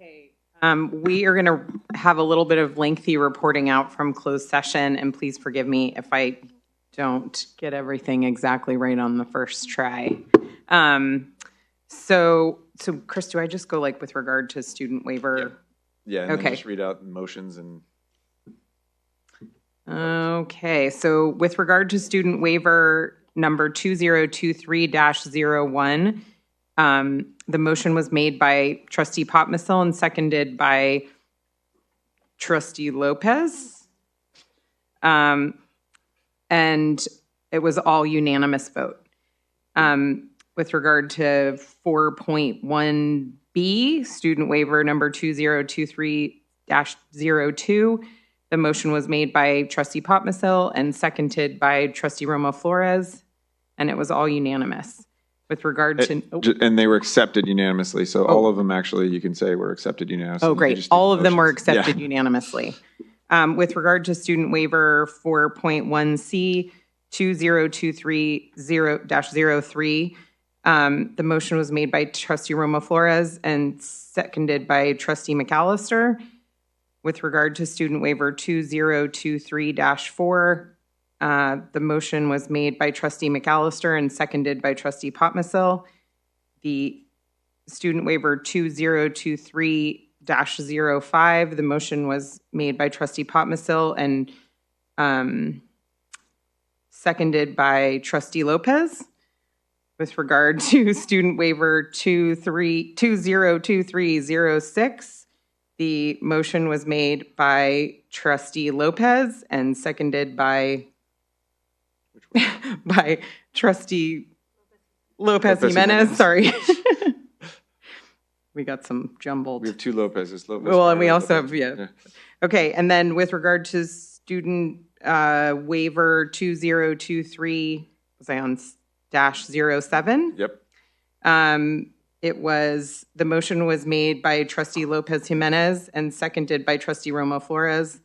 Okay. We are going to have a little bit of lengthy reporting out from closed session, and please forgive me if I don't get everything exactly right on the first try. So Chris, do I just go like with regard to student waiver? Yeah, and Okay. then just read out motions and. Okay, so with regard to student waiver number 2023-01, the motion was made by trustee Popmissel and seconded by trustee Lopez. And it was all unanimous vote. With regard to 4.1B, student waiver number 2023-02, the motion was made by trustee Popmissel and seconded by trustee Romo Flores, and it was all unanimous. With regard to... And they were accepted unanimously, so all of them actually, you can say were accepted unanimously. Oh, great. All of them were accepted unanimously. With regard to student waiver 4.1C, 2023-03, the motion was made by trustee Romo Flores and seconded by trustee McAllister. With regard to student waiver 2023-4, the motion was made by trustee McAllister and seconded by trustee Popmissel. The student waiver 2023-05, the motion was made by trustee Popmissel and seconded by trustee Lopez. With regard to student waiver 2023-06, the motion was made by trustee Lopez and seconded by trustee Lopez Jimenez. Sorry. We got some jumbled. We have two Lopez's. Well, and we also have, yeah. Okay, and then with regard to student waiver 2023, was I on -07? Yep. The motion was made by trustee Lopez Jimenez and seconded by trustee Romo Flores.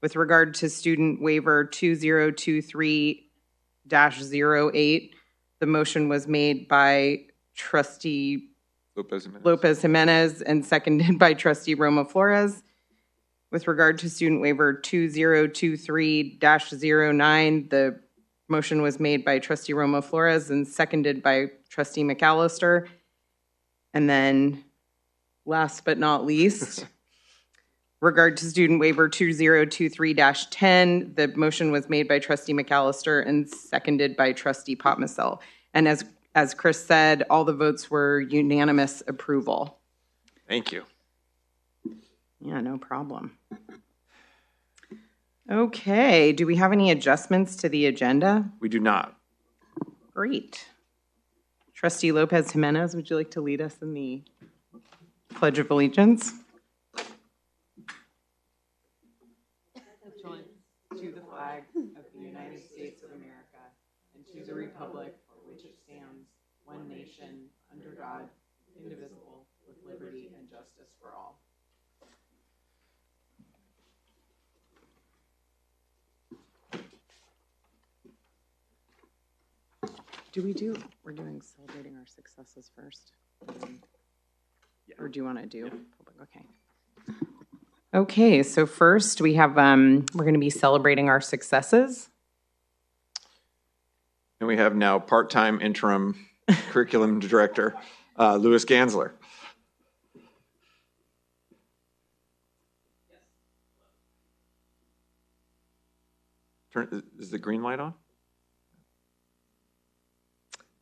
With regard to student waiver 2023-08, the motion was made by trustee Lopez Jimenez and seconded by trustee Romo Flores. With regard to student waiver 2023-09, the motion was made by trustee Romo Flores and seconded by trustee McAllister. And then last but not least, regard to student waiver 2023-10, the motion was made by trustee McAllister and seconded by trustee Popmissel. And as Chris said, all the votes were unanimous approval. Thank you. Yeah, no problem. Okay, do we have any adjustments to the agenda? We do not. Great. Trustee Lopez Jimenez, would you like to lead us in the Pledge of Allegiance? To the flag of the United States of America and to the republic for which it stands, one nation, under God, indivisible, with liberty and justice for all. We're doing celebrating our successes first? Or do you want to do public? Okay. Okay, so first we have, we're going to be celebrating our successes. And we have now part-time interim curriculum director, Louis Gansler. Is the green light on?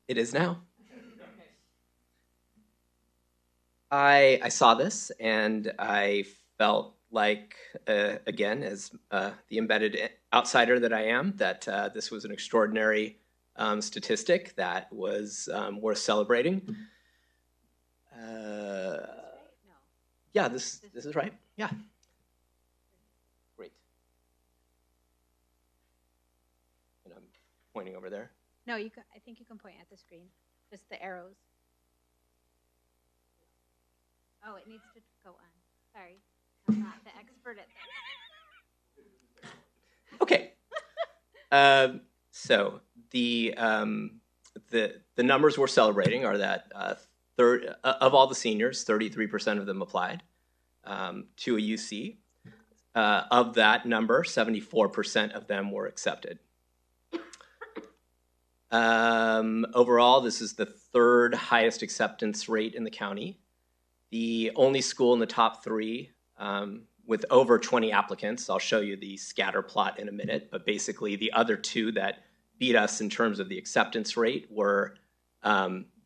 It is now. I saw this and I felt like, again, as the embedded outsider that I am, that this was an extraordinary statistic that was worth celebrating. Yeah, this is right. Yeah. Great. And I'm pointing over there. No, I think you can point at the screen. Just the arrows. Oh, it needs to go on. Sorry. I'm not the expert at that. Okay. So the numbers we're celebrating are that of all the seniors, 33% of them applied. to a UC. Of that number, 74% of them were accepted. Overall, this is the third highest acceptance rate in the county. The only school in the top three with over 20 applicants. I'll show you the scatter plot in a minute, but basically the other two that beat us in terms of the acceptance rate were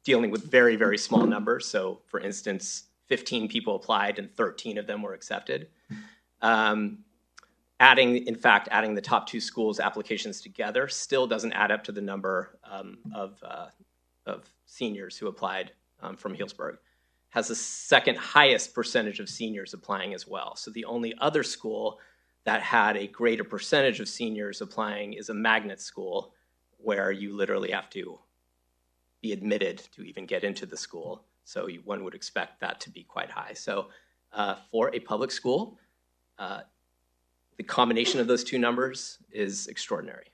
dealing with very, very small numbers. So for instance, 15 people applied and 13 of them were accepted. Adding the top two schools' applications together still doesn't add up to the number of seniors who applied from Healdsburg. Has the second highest percentage of seniors applying as well. So the only other school that had a greater percentage of seniors applying is a magnet school, where you literally have to be admitted to even get into the school. So one would expect that to be quite high. So for a public school, the combination of those two numbers is extraordinary.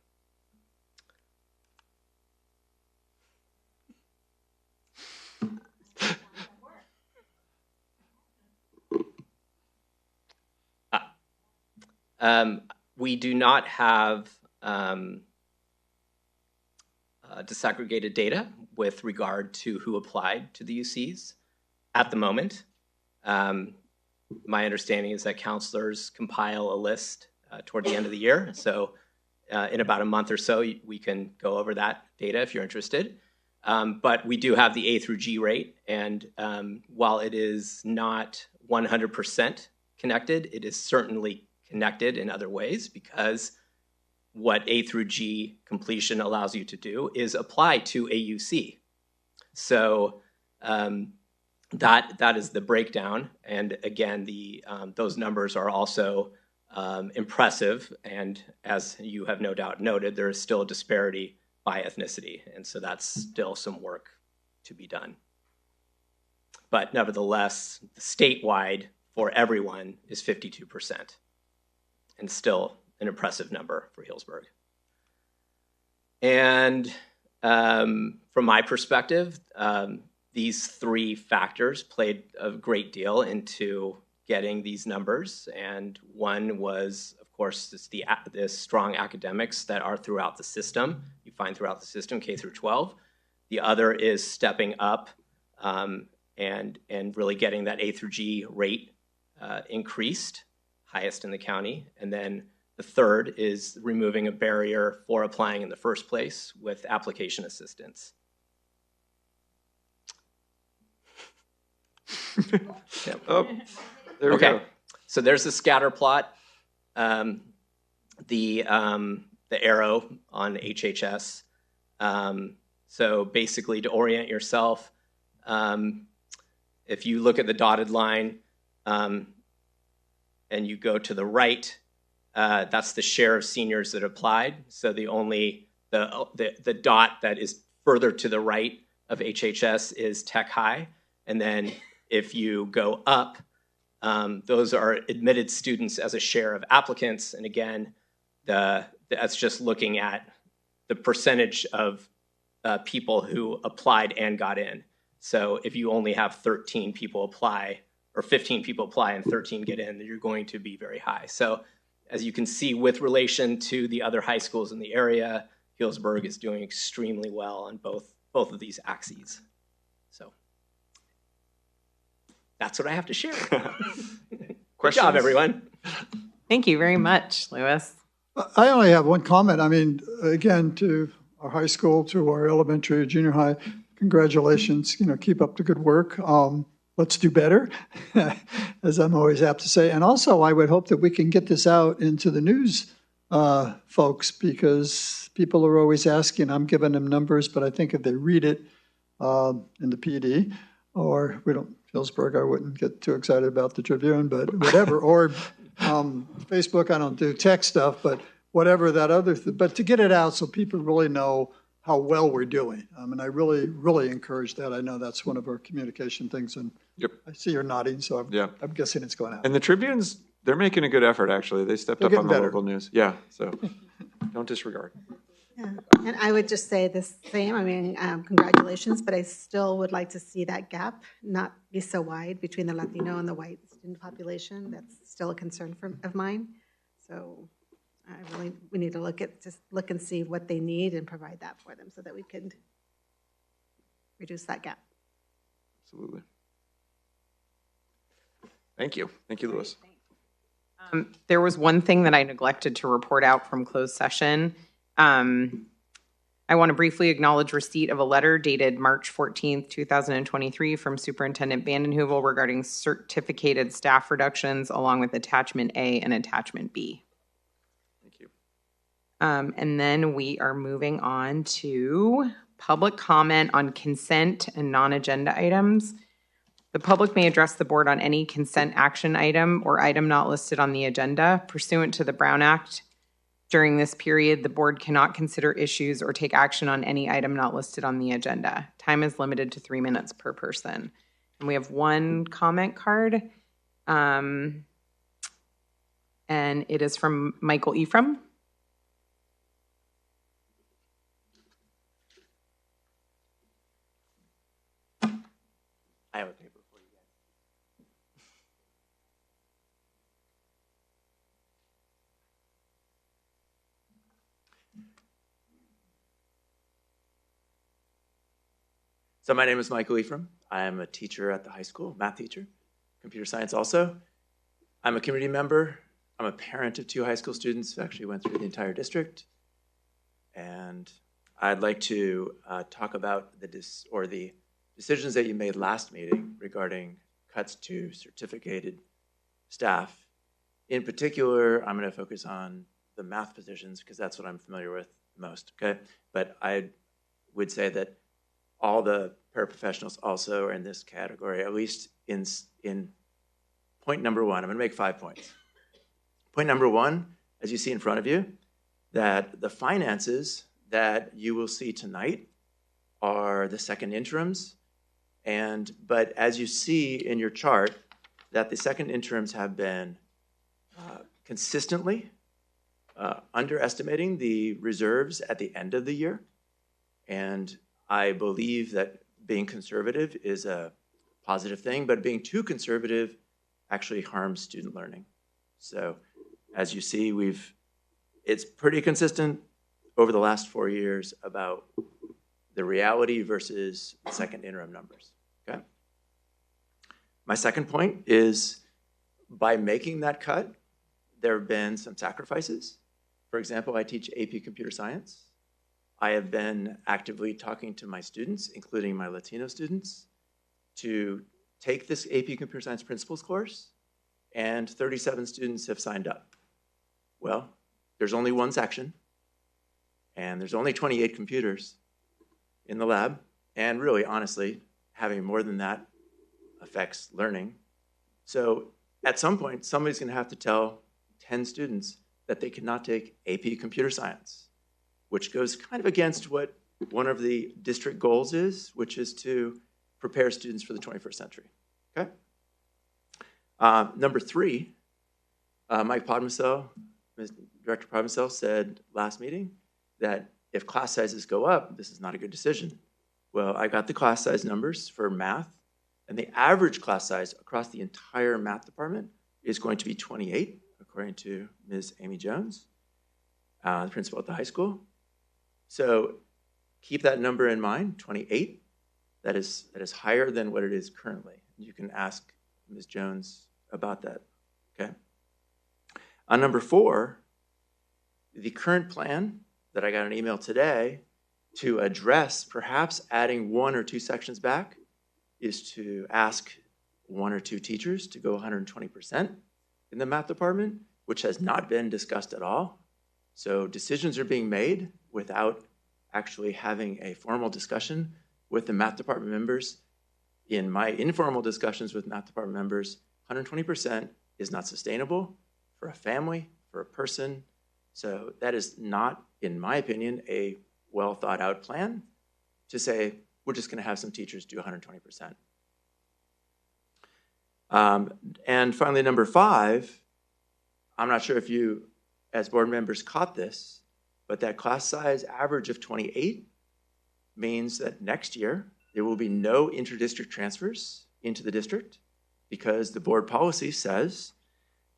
We do not have disaggregated data with regard to who applied to the UCs at the moment. My understanding is that counselors compile a list toward the end of the year. So in about a month or so, we can go over that data if you're interested. But we do have the A through G rate. And while it is not 100% connected, it is certainly connected in other ways, because what A through G completion allows you to do is apply to a UC. So that is the breakdown. And again, those numbers are also impressive. And as you have no doubt noted, there is still a disparity by ethnicity. And so that's still some work to be done. But nevertheless, statewide for everyone is 52%. And still an impressive number for Healdsburg. And from my perspective, these three factors played a great deal into getting these numbers. And one was, of course, this strong academics that are throughout the system. You find throughout the system, K through 12. The other is stepping up and really getting that A through G rate increased, highest in the county. And then the third is removing a barrier for applying in the first place with application assistance. Yep. Oh, there we go. So there's the scatter plot. The arrow on HHS. So basically, to orient yourself, if you look at the dotted line and you go to the right, that's the share of seniors that applied. So the dot that is further to the right of HHS is Tech High. And then if you go up, those are admitted students as a share of applicants. And again, that's just looking at the percentage of people who applied and got in. So if you only have 13 people apply, or 15 people apply and 13 get in, then you're going to be very high. So as you can see, with relation to the other high schools in the area, Healdsburg is doing extremely well on both of these axes. So that's what I have to share. Good job, everyone. Thank you very much, Louis. I only have one comment. I mean, again, to our high school, to our elementary, junior high, congratulations. Keep up the good work. Let's do better, as I'm always apt to say. And also, I would hope that we can get this out into the news, folks, because people are always asking. I'm giving them numbers, but I think if they read it in the PD, or Healdsburg, I wouldn't get too excited about the Tribune, but whatever, or Facebook, I don't do tech stuff, but whatever that other but to get it out so people really know how well we're doing. I mean, I really, really encourage that. I know that's one of our communication things, and Yep. I see you're nodding, so I'm guessing it's going out. And the Tribunes, they're making a good effort, actually. They stepped up on the local news. Yeah, so don't disregard. Yeah, and I would just say the same. I mean, congratulations, but I still would like to see that gap not be so wide between the Latino and the white student population. That's still a concern of mine. So we need to just look and see what they need and provide that for them so that we can reduce that gap. Absolutely. Thank you. Thank you, Louis. There was one thing that I neglected to report out from closed session. I want to briefly acknowledge receipt of a letter dated March 14th, 2023 from Superintendent Vandenheuvel regarding certificated staff reductions along with Attachment A and Attachment B. Thank you. And then we are moving on to public comment on consent and non-agenda items. The public may address the board on any consent action item or item not listed on the agenda pursuant to the Brown Act. During this period, the board cannot consider issues or take action on any item not listed on the agenda. Time is limited to 3 minutes per person. And we have one comment card. And it is from Michael Ephraim. I have a paper for you guys. So my name is Michael Ephraim. I am a teacher at the high school, math teacher, computer science also. I'm a community member. I'm a parent of 2 high school students who actually went through the entire district. And I'd like to talk about the decisions that you made last meeting regarding cuts to certificated staff. In particular, I'm going to focus on the math positions because that's what I'm familiar with most, okay? But I would say that all the paraprofessionals also are in this category, at least in point number 1. I'm going to make 5 points. Point number 1, as you see in front of you, that the finances that you will see tonight are the second interims. But as you see in your chart, that the second interims have been consistently underestimating the reserves at the end of the year. And I believe that being conservative is a positive thing, but being too conservative actually harms student learning. So as you see, it's pretty consistent over the last 4 years about the reality versus the second interim numbers, okay? My second point is by making that cut, there have been some sacrifices. For example, I teach AP Computer Science. I have been actively talking to my students, including my Latino students, to take this AP Computer Science Principles course, and 37 students have signed up. Well, there's only one section, and there's only 28 computers in the lab, and really, honestly, having more than that affects learning. So at some point, somebody's gonna have to tell 10 students that they cannot take AP Computer Science, which goes kind of against what one of the district goals is, which is to prepare students for the 21st century, okay? Number 3, Mike Podmacel, Director Podmacel said last meeting that if class sizes go up, this is not a good decision. Well, I got the class size numbers for math, and the average class size across the entire math department is going to be 28, according to Ms. Amy Jones, the principal at the high school. So keep that number in mind, 28. That is higher than what it is currently. You can ask Ms. Jones about that, okay? On number 4, the current plan that I got an email today to address perhaps adding 1 or 2 sections back is to ask 1 or 2 teachers to go 120% in the math department, which has not been discussed at all. So decisions are being made without actually having a formal discussion with the math department members. In my informal discussions with math department members, 120% is not sustainable for a family, for a person. So that is not, in my opinion, a well thought out plan to say, we're just gonna have some teachers do 120%. And finally, number 5, I'm not sure if you, as board members, caught this, But that class size average of 28 means that next year there will be no interdistrict transfers into the district because the board policy says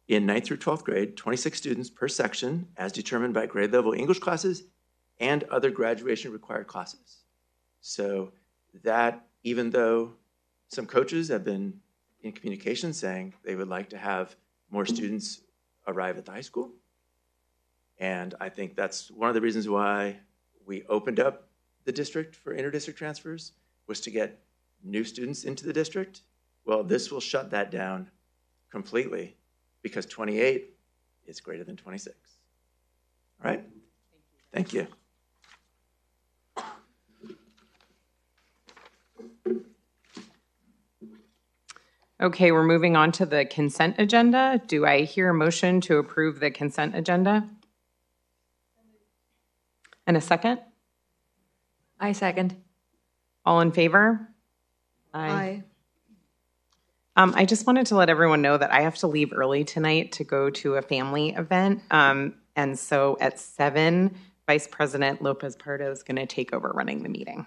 in 9th through 12th grade, 26 students per section as determined by grade level English classes and other graduation required classes. So that, even though some coaches have been in communication saying they would like to have more students arrive at the high school, and I think that's one of the reasons why we opened up the district for interdistrict transfers, was to get new students into the district. Well, this will shut that down completely because 28 is greater than 26. All right? Thank you. Okay, we're moving on to the consent agenda. Do I hear a motion to approve the consent agenda? And a second? I second. All in favor? Aye. I just wanted to let everyone know that I have to leave early tonight to go to a family event. And so at 7, Vice President Lopez Pardo is going to take over running the meeting.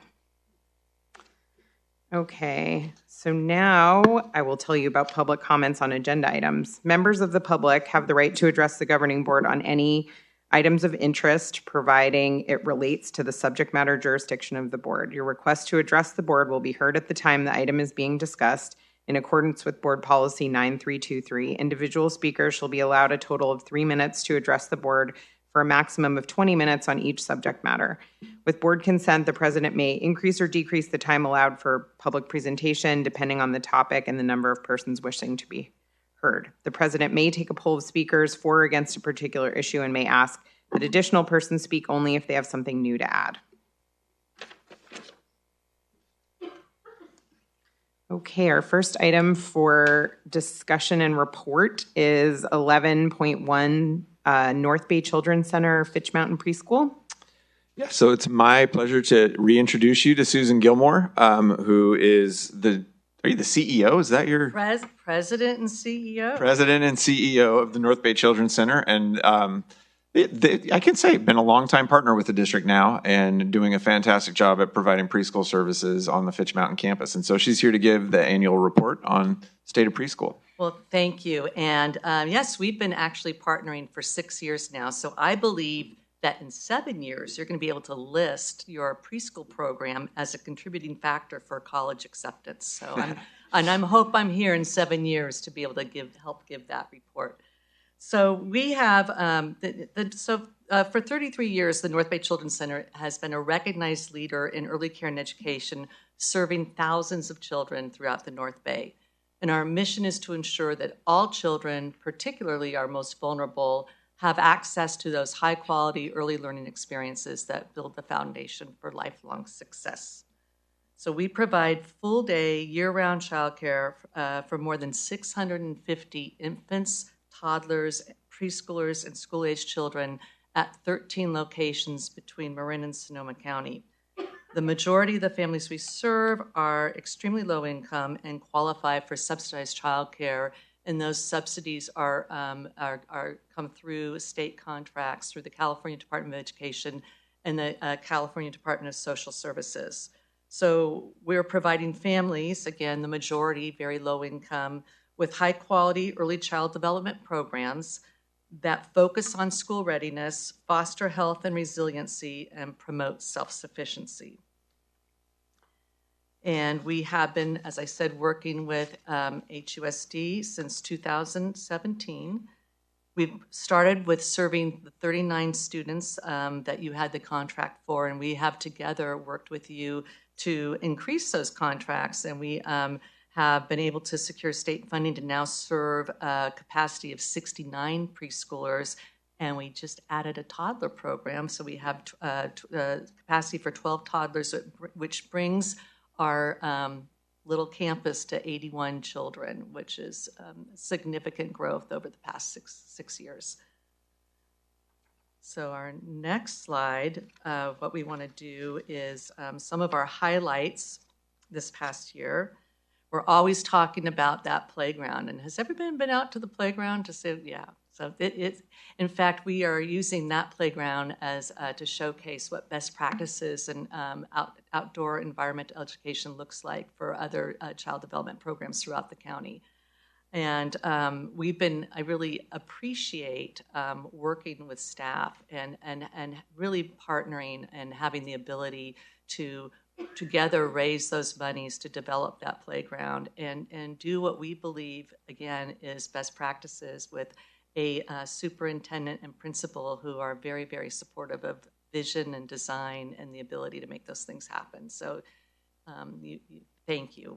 Okay, so now I will tell you about public comments on agenda items. Members of the public have the right to address the governing board on any items of interest, providing it relates to the subject matter jurisdiction of the board. Your request to address the board will be heard at the time the item is being discussed. In accordance with Board Policy 9323, individual speakers shall be allowed a total of 3 minutes to address the board for a maximum of 20 minutes on each subject matter. With board consent, the president may increase or decrease the time allowed for public presentation depending on the topic and the number of persons wishing to be heard. The president may take a poll of speakers for or against a particular issue and may ask that additional persons speak only if they have something new to add. Okay, our first item for discussion and report is 11.1 North Bay Children's Center, Fitch Mountain Preschool. Yeah, so it's my pleasure to reintroduce you to Susan Gilmore, who is are you the CEO? Is that your? President and CEO. President and CEO of the North Bay Children's Center. And I can say, been a longtime partner with the district now and doing a fantastic job at providing preschool services on the Fitch Mountain campus. And so she's here to give the annual report on state of preschool. Well, thank you. And yes, we've been actually partnering for 6 years now. So I believe that in 7 years, you're going to be able to list your preschool program as a contributing factor for college acceptance. So I hope I'm here in 7 years to be able to help give that report. So we have, for 33 years, the North Bay Children's Center has been a recognized leader in early care and education, serving thousands of children throughout the North Bay. And our mission is to ensure that all children, particularly our most vulnerable, have access to those high-quality early learning experiences that build the foundation for lifelong success. So we provide full-day, year-round childcare for more than 650 infants, toddlers, preschoolers, and school-aged children at 13 locations between Marin and Sonoma County. The majority of the families we serve are extremely low income and qualify for subsidized childcare, and those subsidies are come through state contracts through the California Department of Education and the California Department of Social Services. So we're providing families, again, the majority very low income, with high quality early child development programs that focus on school readiness, foster health and resiliency, and promote self-sufficiency. And we have been, as I said, working with HUSD since 2017. We've started with serving the 39 students that you had the contract for, and we have together worked with you to increase those contracts, and we have been able to secure state funding to now serve a capacity of 69 preschoolers, and we just added a toddler program, so we have capacity for 12 toddlers, which brings our little campus to 81 children, which is significant growth over the past six years. So our next slide, what we want to do is some of our highlights this past year. We're always talking about that playground. And has everyone been out to the playground to say, yeah, So in fact, we are using that playground as to showcase what best practices and outdoor environmental education looks like for other child development programs throughout the county. And I really appreciate working with staff and really partnering and having the ability to together raise those monies to develop that playground and do what we believe, again, is best practices with a superintendent and principal who are very, very supportive of vision and design and the ability to make those things happen. So thank you.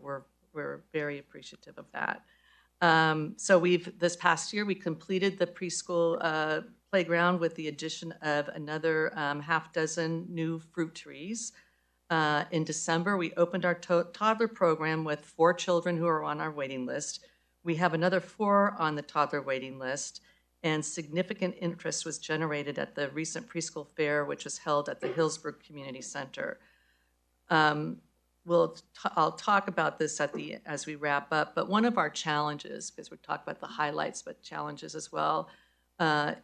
We're very appreciative of that. So this past year, we completed the preschool playground with the addition of another half dozen new fruit trees. In December, we opened our toddler program with 4 children who are on our waiting list. We have another 4 on the toddler waiting list, and significant interest was generated at the recent preschool fair, which was held at the Healdsburg Community Center. I'll talk about this as we wrap up, but one of our challenges, because we talked about the highlights, but challenges as well,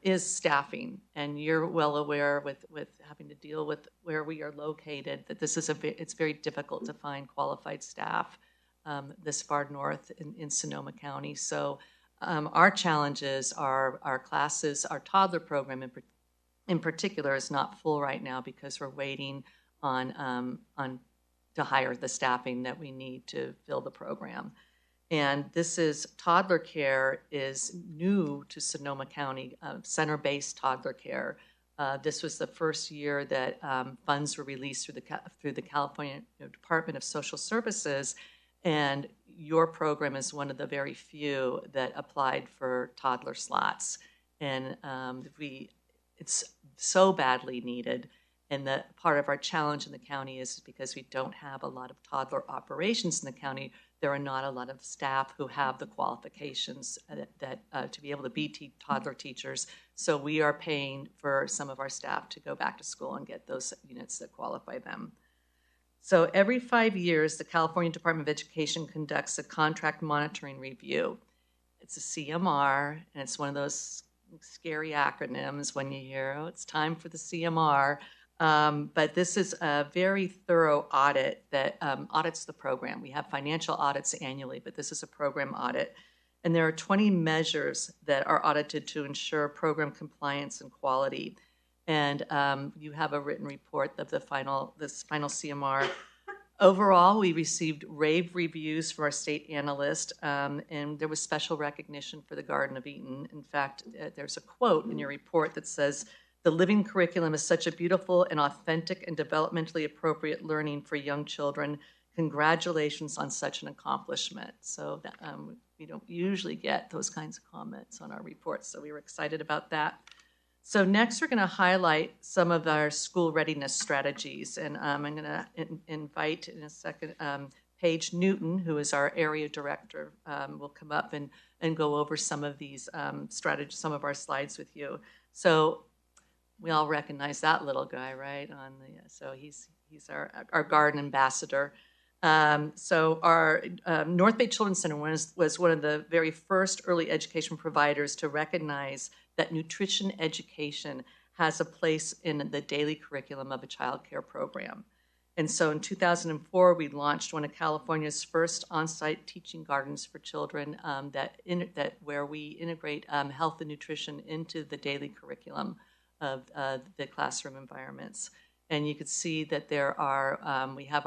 is staffing. And you're well aware with having to deal with where we are located, that it's very difficult to find qualified staff this far north in Sonoma County. So our challenges are our classes, our toddler program in particular is not full right now because we're waiting on to hire the staffing that we need to fill the program. And toddler care is new to Sonoma County, center-based toddler care. This was the first year that funds were released through the California Department of Social Services, and your program is one of the very few that applied for toddler slots. And it's so badly needed. And part of our challenge in the county is because we don't have a lot of toddler operations in the county, there are not a lot of staff who have the qualifications to be able to be toddler teachers. So we are paying for some of our staff to go back to school and get those units that qualify them. So every 5 years, the California Department of Education conducts a contract monitoring review. It's a CMR, and it's one of those scary acronyms when you hear, oh, it's time for the CMR. But this is a very thorough audit that audits the program. We have financial audits annually, but this is a program audit. And there are 20 measures that are audited to ensure program compliance and quality. And you have a written report of this final CMR. Overall, we received rave reviews from our state analyst, and there was special recognition for the Garden of Eden. In fact, there's a quote in your report that says, "The living curriculum is such a beautiful and authentic and developmentally appropriate learning for young children. Congratulations on such an accomplishment." So we don't usually get those kinds of comments on our reports, so we were excited about that. So next, we're going to highlight some of our school readiness strategies, and I'm going to invite in a second Paige Newton, who is our area director, will come up and go over some of these strategies, some of our slides with you. So we all recognize that little guy, right? So he's our garden ambassador. So our North Bay Children's Center was one of the very first early education providers to recognize that nutrition education has a place in the daily curriculum of a child care program. And so in 2004, we launched one of California's first on-site teaching gardens for children where we integrate health and nutrition into the daily curriculum of the classroom environments. And you can see that there are, we have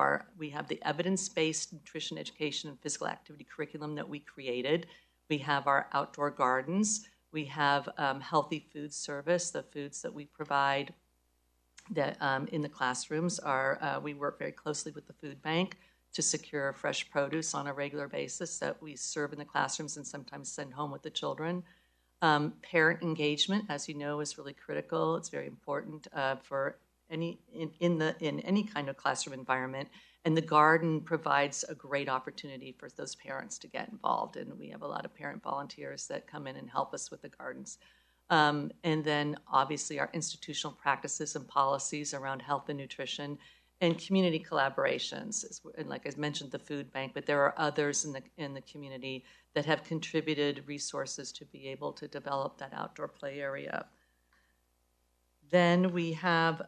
the evidence-based nutrition education and physical activity curriculum that we created. We have our outdoor gardens. We have healthy food service. The foods that we provide that in the classrooms are, we work very closely with the food bank to secure fresh produce on a regular basis that we serve in the classrooms and sometimes send home with the children. Parent engagement, as you know, is really critical. It's very important for in any kind of classroom environment, and the garden provides a great opportunity for those parents to get involved. And we have a lot of parent volunteers that come in and help us with the gardens. And then obviously our institutional practices and policies around health and nutrition. and community collaborations. And like I mentioned, the food bank, but there are others in the community that have contributed resources to be able to develop that outdoor play area. Then we have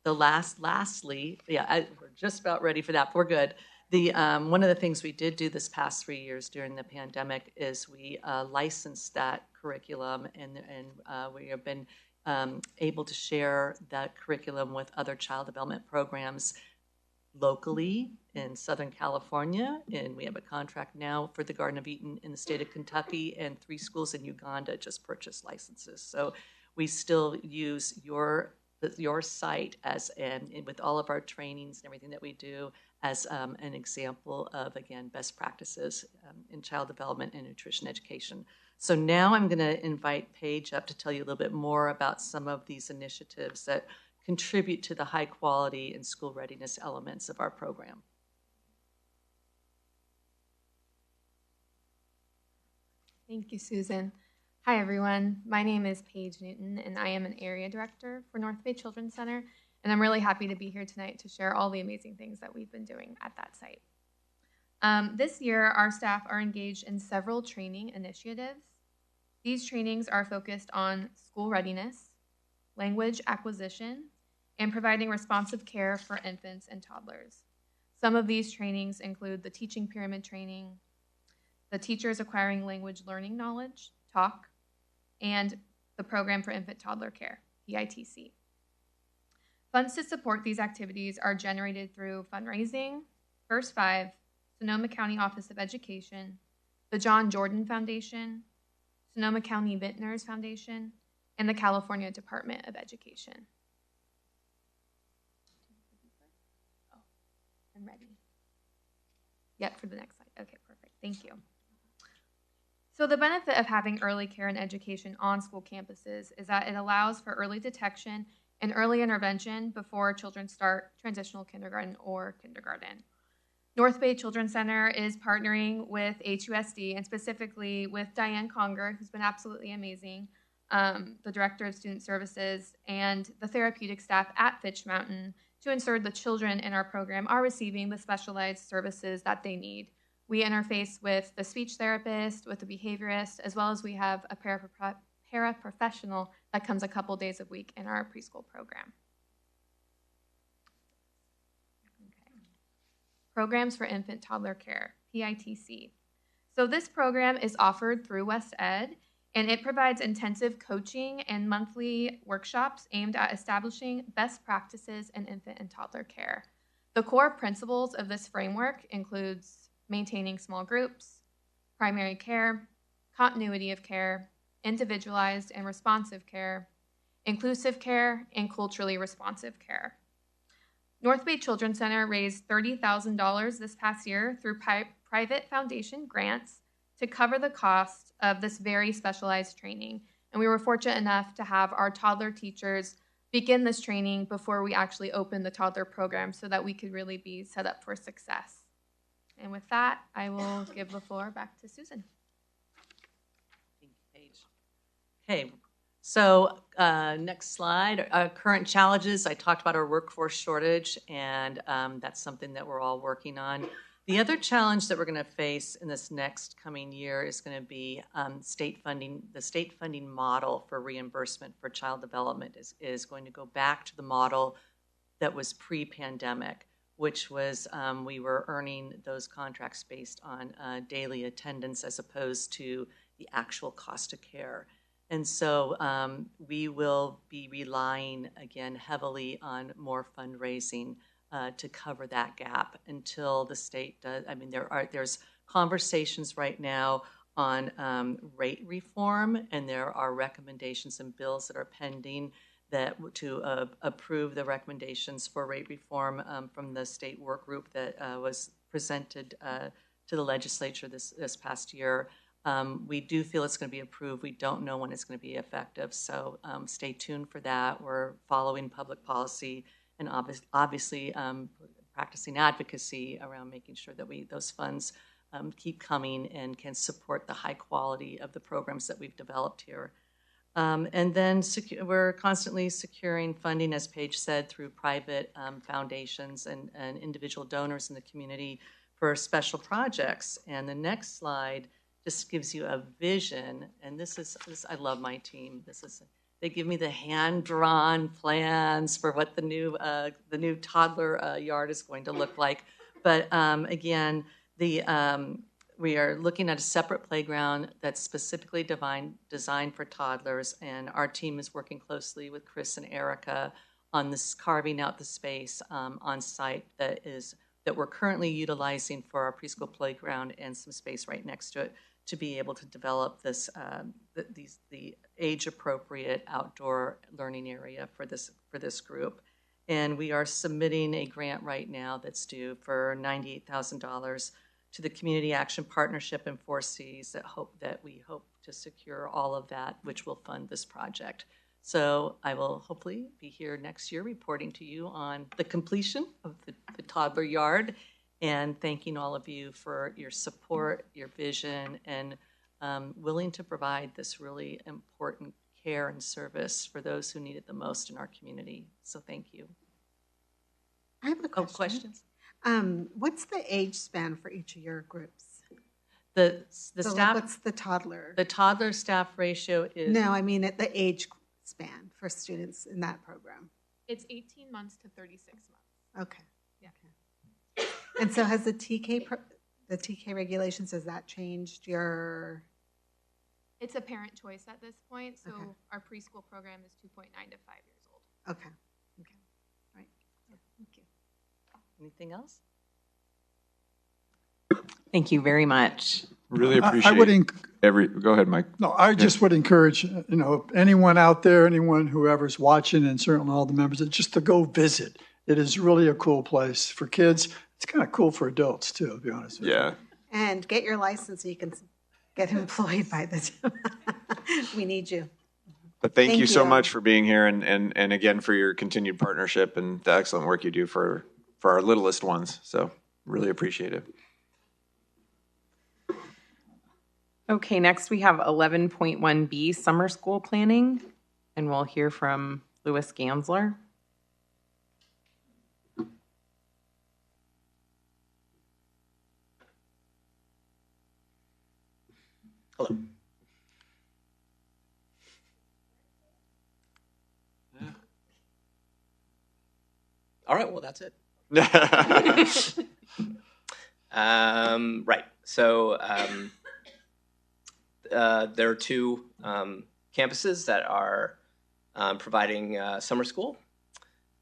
lastly, we're just about ready for that. We're good. One of the things we did do this past 3 years during the pandemic is we licensed that curriculum, and we have been able to share that curriculum with other child development programs locally in Southern California, and we have a contract now for the Garden of Eden in the state of Kentucky, and 3 schools in Uganda just purchased licenses. So we still use your site with all of our trainings and everything that we do as an example of, again, best practices in child development and nutrition education. So now I'm going to invite Paige up to tell you a little bit more about some of these initiatives that contribute to the high quality and school readiness elements of our program. Thank you, Susan. Hi, everyone. My name is Paige Newton, and I am an area director for North Bay Children's Center, and I'm really happy to be here tonight to share all the amazing things that we've been doing at that site. This year, our staff are engaged in several training initiatives. These trainings are focused on school readiness, language acquisition, and providing responsive care for infants and toddlers. Some of these trainings include the teaching pyramid training, the teachers acquiring language learning knowledge, TALK, and the program for infant toddler care, PITC. Funds to support these activities are generated through fundraising, First Five, Sonoma County Office of Education, the John Jordan Foundation, Sonoma County Vintners Foundation, and the California Department of Education. Oh, I'm ready. Yep, for the next slide. Okay, perfect. Thank you. So the benefit of having early care and education on school campuses is that it allows for early detection and early intervention before children start transitional kindergarten or kindergarten. North Bay Children's Center is partnering with HUSD, and specifically with Diane Conger, who's been absolutely amazing, the Director of Student Services, and the therapeutic staff at Fitch Mountain to ensure the children in our program are receiving the specialized services that they need. We interface with the speech therapist, with the behaviorist, as well as we have a paraprofessional that comes a couple days a week in our preschool program. Okay. Programs for Infant Toddler Care, PITC. So this program is offered through West Ed, and it provides intensive coaching and monthly workshops aimed at establishing best practices in infant and toddler care. The core principles of this framework includes maintaining small groups, primary care, continuity of care, individualized and responsive care, inclusive care, and culturally responsive care. North Bay Children's Center raised $30,000 this past year through private foundation grants to cover the cost of this very specialized training. And we were fortunate enough to have our toddler teachers begin this training before we actually opened the toddler program so that we could really be set up for success. And with that, I will give the floor back to Susan. Thank you, Paige. Okay, so next slide. Current challenges. I talked about our workforce shortage, and that's something that we're all working on. The other challenge that we're going to face in this next coming year is going to be state funding. The state funding model for reimbursement for child development is going to go back to the model that was pre-pandemic, which was we were earning those contracts based on daily attendance as opposed to the actual cost of care. And so we will be relying, again, heavily on more fundraising to cover that gap until the state does. I mean, there's conversations right now on rate reform, and there are recommendations and bills that are pending that to approve the recommendations for rate reform from the state work group that was presented to the legislature this past year. We do feel it's going to be approved. We don't know when it's going to be effective, so stay tuned for that. We're following public policy and obviously practicing advocacy around making sure that those funds keep coming and can support the high quality of the programs that we've developed here. And then we're constantly securing funding, as Paige said, through private foundations and individual donors in the community for special projects. And the next slide just gives you a vision. And this I love my team. They give me the hand-drawn plans for what the new toddler yard is going to look like. But again, we are looking at a separate playground that's specifically designed for toddlers, and our team is working closely with Chris and Erica on this, carving out the space on site that we're currently utilizing for our preschool playground and some space right next to it to be able to develop this the age-appropriate outdoor learning area for this group. And we are submitting a grant right now that's due for $98,000 to the Community Action Partnership and 4Cs that we hope to secure all of that, which will fund this project. So I will hopefully be here next year reporting to you on the completion of the toddler yard, and thanking all of you for your support, your vision, and willing to provide this really important care and service for those who need it the most in our community. So thank you. I have a question. Questions? What's the age span for each of your groups? The So staff. what's the toddler? The toddler staff ratio is. No, I mean at the age span for students in that program. It's 18 months to 36 months. Okay. Yeah. Okay. And so has the TK regulations, has that changed your? It's a parent choice at this point, so Okay. our preschool program is 2.9 to 5 years old. Okay. Okay. All right. Yeah, thank you. Anything else? Thank you very much. Really I appreciate would go ahead, Mike. No, I just would encourage, anyone out there, whoever's watching, and certainly all the members, just to go visit. It is really a cool place for kids. It's kind of cool for adults too, to be honest with you. Yeah. And get your license so you can get employed by the time. We need you. But thank you so you. much for being here and again for your continued partnership and the excellent work you do for our littlest ones. So really appreciate it. Okay, next we have 11.1B, summer school planning, and we'll hear from Louis Gansler. Hello. All right, well, that's it. Right. So there are two campuses that are providing summer school.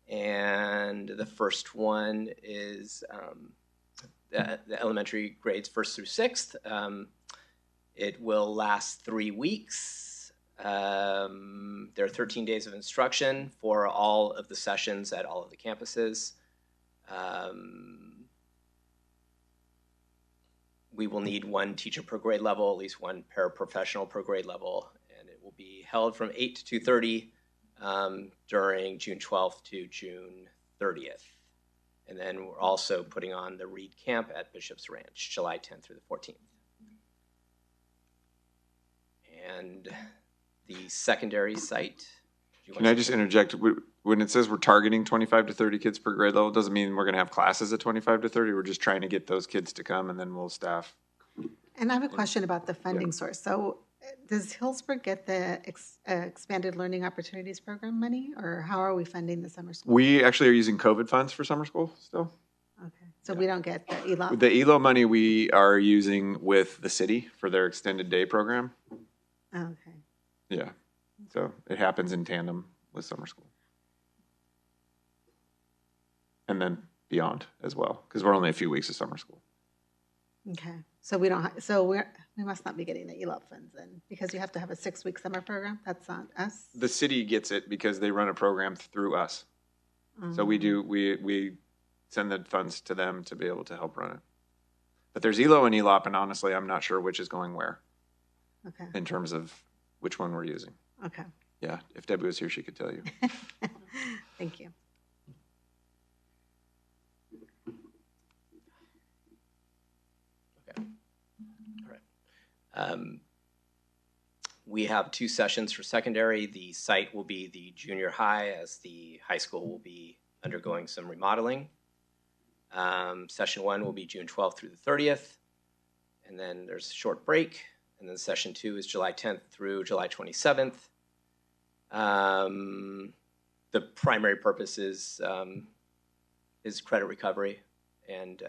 And the first one is the elementary grades 1st through 6th. It will last 3 weeks. There are 13 days of instruction for all of the sessions at all of the campuses. We will need one teacher per grade level, at least one paraprofessional per grade level, and it will be held from 8 to 2:30 during June 12th to June 30th. And then we're also putting on the Reed Camp at Bishop's Ranch, July 10th through the 14th. And the secondary site. Can I just interject? When it says we're targeting 25 to 30 kids per grade level, it doesn't mean we're going to have classes at 25 to 30. We're just trying to get those kids to come, and then we'll staff. And I have a question about the funding source. So does Healdsburg get the expanded learning opportunities program money, or how are we funding the summer school? We actually are using COVID funds for summer school still. Okay, so we don't get the ELOP? The ELO money we are using with the city for their extended day program. Okay. Yeah. So it happens in tandem with summer school. And then beyond as well, because we're only a few weeks of summer school. Okay, so we must not be getting the ELOP funds then, because you have to have a 6-week summer program. That's not us. The city gets it because they run a program through us. So we send the funds to them to be able to help run it. But there's ELO and ELOP, and honestly, I'm not sure which is going where. Okay. In terms of which one we're using. Okay. Yeah, if Debbie was here, she could tell you. Thank you. Okay. All right. We have 2 sessions for secondary. The site will be the junior high, as the high school will be undergoing some remodeling. Session 1 will be June 12th through the 30th, and then there's a short break, and then session 2 is July 10th through July 27th. The primary purpose is credit recovery, and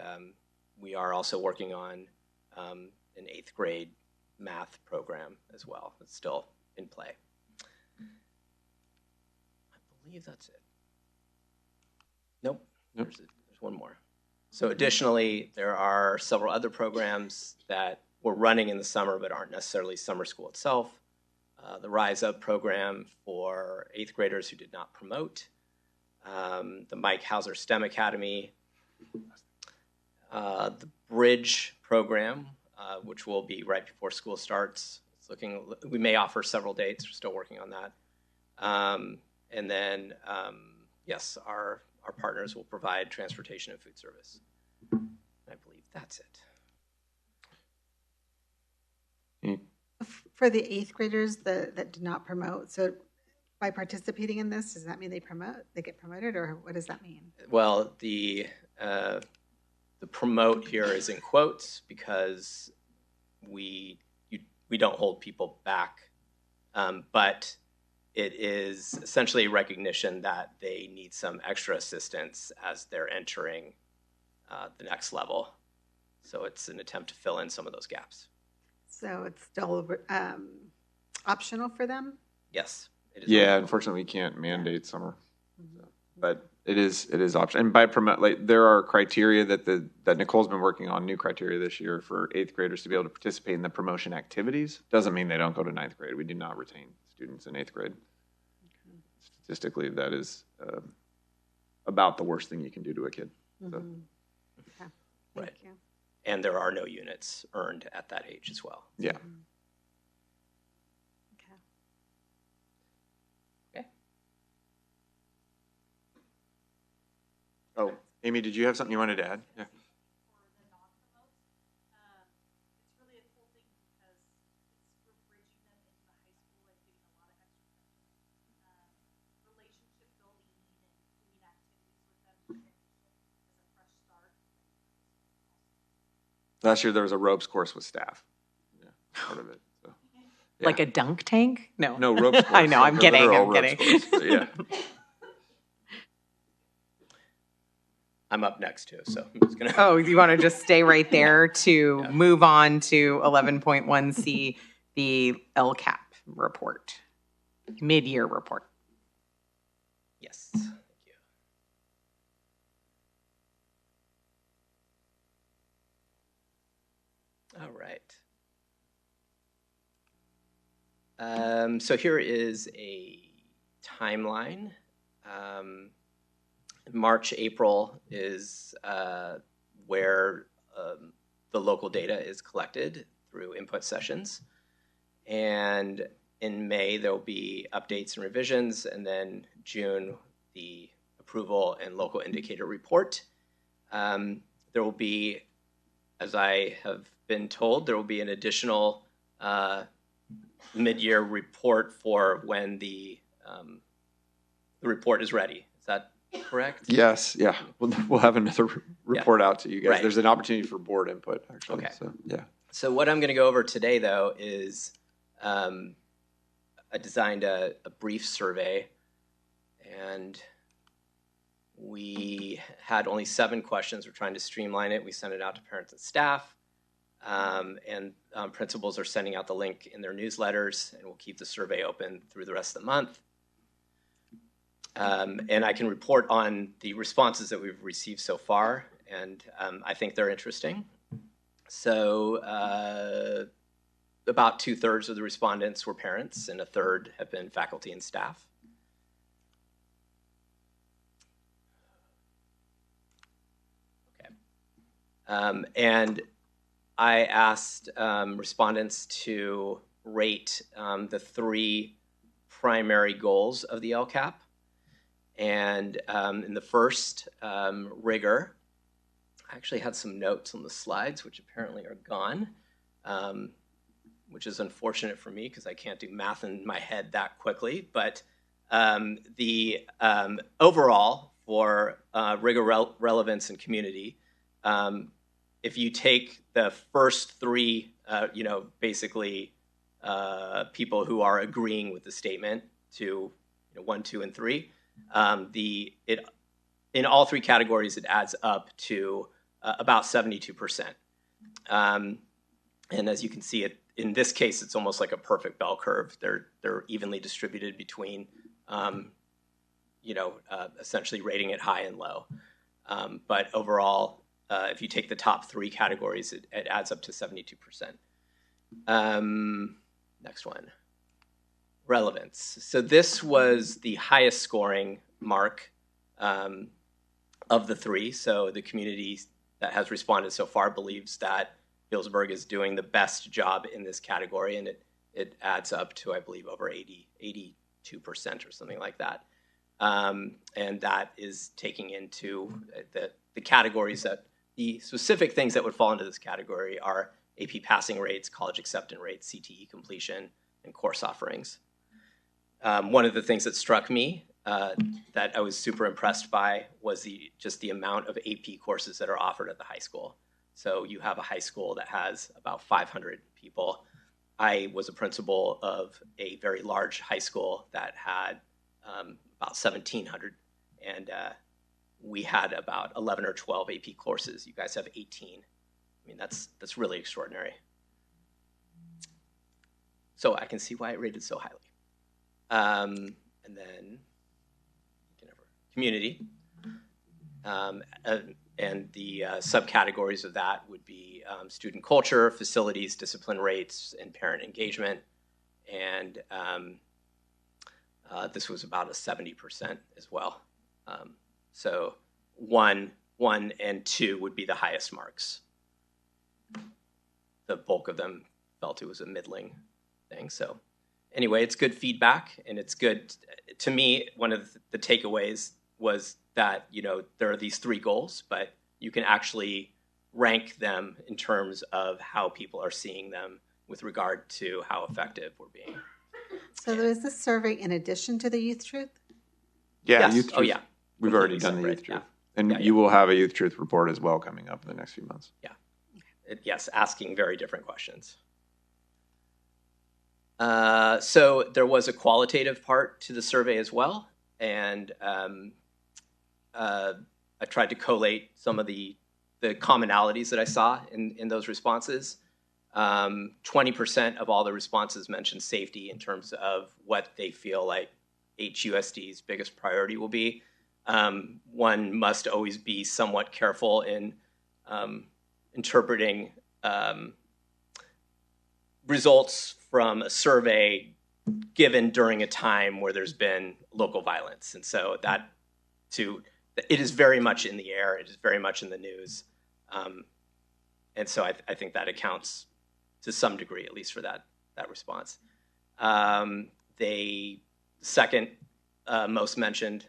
we are also working on an 8th grade math program as well. It's still in play. I believe that's it. Nope. There's one more. So additionally, there are several other programs that we're running in the summer but aren't necessarily summer school itself. The Rise Up program for 8th graders who did not promote, the Mike Hauser STEM Academy, the Bridge program, which will be right before school starts. We may offer several dates. We're still working on that. And then, yes, our partners will provide transportation and food service. I believe that's it. For the 8th graders that did not promote, so by participating in this, does that mean they get promoted, or what does that mean? Well, the promote here is in quotes because we don't hold people back, but it is essentially a recognition that they need some extra assistance as they're entering the next level. So it's an attempt to fill in some of those gaps. So it's still optional for them? Yes. It is Yeah, optional. unfortunately, we can't mandate summer, but it is optional. And by promote, like there are criteria that Nicole's been working on, new criteria this year for 8th graders to be able to participate in the promotion activities. Doesn't mean they don't go to 9th grade. We do not retain students in 8th grade. Okay. Statistically, that is about the worst thing you can do to a kid. So. Okay. Thank you. And there are no units earned at that age as well. Yeah. Okay. Oh, Amy, did you have something you wanted to add? Yeah. Last year there was a ropes course with staff. Yeah, part of it. So, yeah. Like a dunk tank? No. No, ropes course. I know, I'm kidding. Literal I'm ropes kidding. course, yeah. I'm up next too, so I'm just gonna. Oh, you want to just stay right there to move on to 11.1C, the LCAP report, mid-year report. Yes. Thank you. All right. So here is a timeline. March, April is where the local data is collected through input sessions. And in May, there will be updates and revisions. And then June, the approval and local indicator report. There will be, as I have been told, there will be an additional mid-year report for when the report is ready. Is that correct? Yes, yeah. We'll have another report out to you guys. Right. There's an opportunity for board input, actually. Okay. So, yeah. So what I'm going to go over today, though, is I designed a brief survey, and we had only 7 questions. We're trying to streamline it. We sent it out to parents and staff, and principals are sending out the link in their newsletters, and we'll keep the survey open through the rest of the month. And I can report on the responses that we've received so far, and I think they're interesting. So about 2/3 of the respondents were parents, and 1/3 have been faculty and staff. Okay. And I asked respondents to rate the 3 primary goals of the LCAP. And in the first, rigor, I actually had some notes on the slides, which apparently are gone. which is unfortunate for me because I can't do math in my head that quickly. But the overall for rigor, relevance, and community, if you take the first three, basically people who are agreeing with the statement to 1, 2, and 3, in all three categories it adds up to about 72%. And as you can see, in this case, it's almost like a perfect bell curve. They're evenly distributed between, essentially rating it high and low. But overall, if you take the top three categories, it adds up to 72%. Next one, relevance. So this was the highest scoring mark of the three. So the community that has responded so far believes that Healdsburg is doing the best job in this category, and it adds up to, I believe, over 82% or something like that. And that is taking into the categories that the specific things that would fall into this category are AP passing rates, college acceptance rates, CTE completion, and course offerings. One of the things that struck me that I was super impressed by was just the amount of AP courses that are offered at the high school. So you have a high school that has about 500 people. I was a principal of a very large high school that had about 1,700, and we had about 11 or 12 AP courses. You guys have 18. I mean, that's really extraordinary. So I can see why it rated so highly. And then community. And the subcategories of that would be student culture, facilities, discipline rates, and parent engagement. And this was about a 70% as well. So 1 and 2 would be the highest marks. The bulk of them felt it was a middling thing. So anyway, it's good feedback, and it's good. To me, one of the takeaways was that, there are these three goals, but you can actually rank them in terms of how people are seeing them with regard to how effective we're being. So there is this survey in addition to the Youth Truth? Yeah, Yes. Youth Truth. Oh, yeah. We've already done the Youth Truth. Yeah. And you will have a Youth Truth report as well coming up in the next few months. Yeah. Yes, asking very different questions. So there was a qualitative part to the survey as well, and I tried to collate some of the commonalities that I saw in those responses. 20% of all the responses mentioned safety in terms of what they feel like HUSD's biggest priority will be. One must always be somewhat careful in interpreting results from a survey given during a time where there's been local violence. And so it is very much in the air. It is very much in the news. And so I think that accounts to some degree, at least for that response. The second most mentioned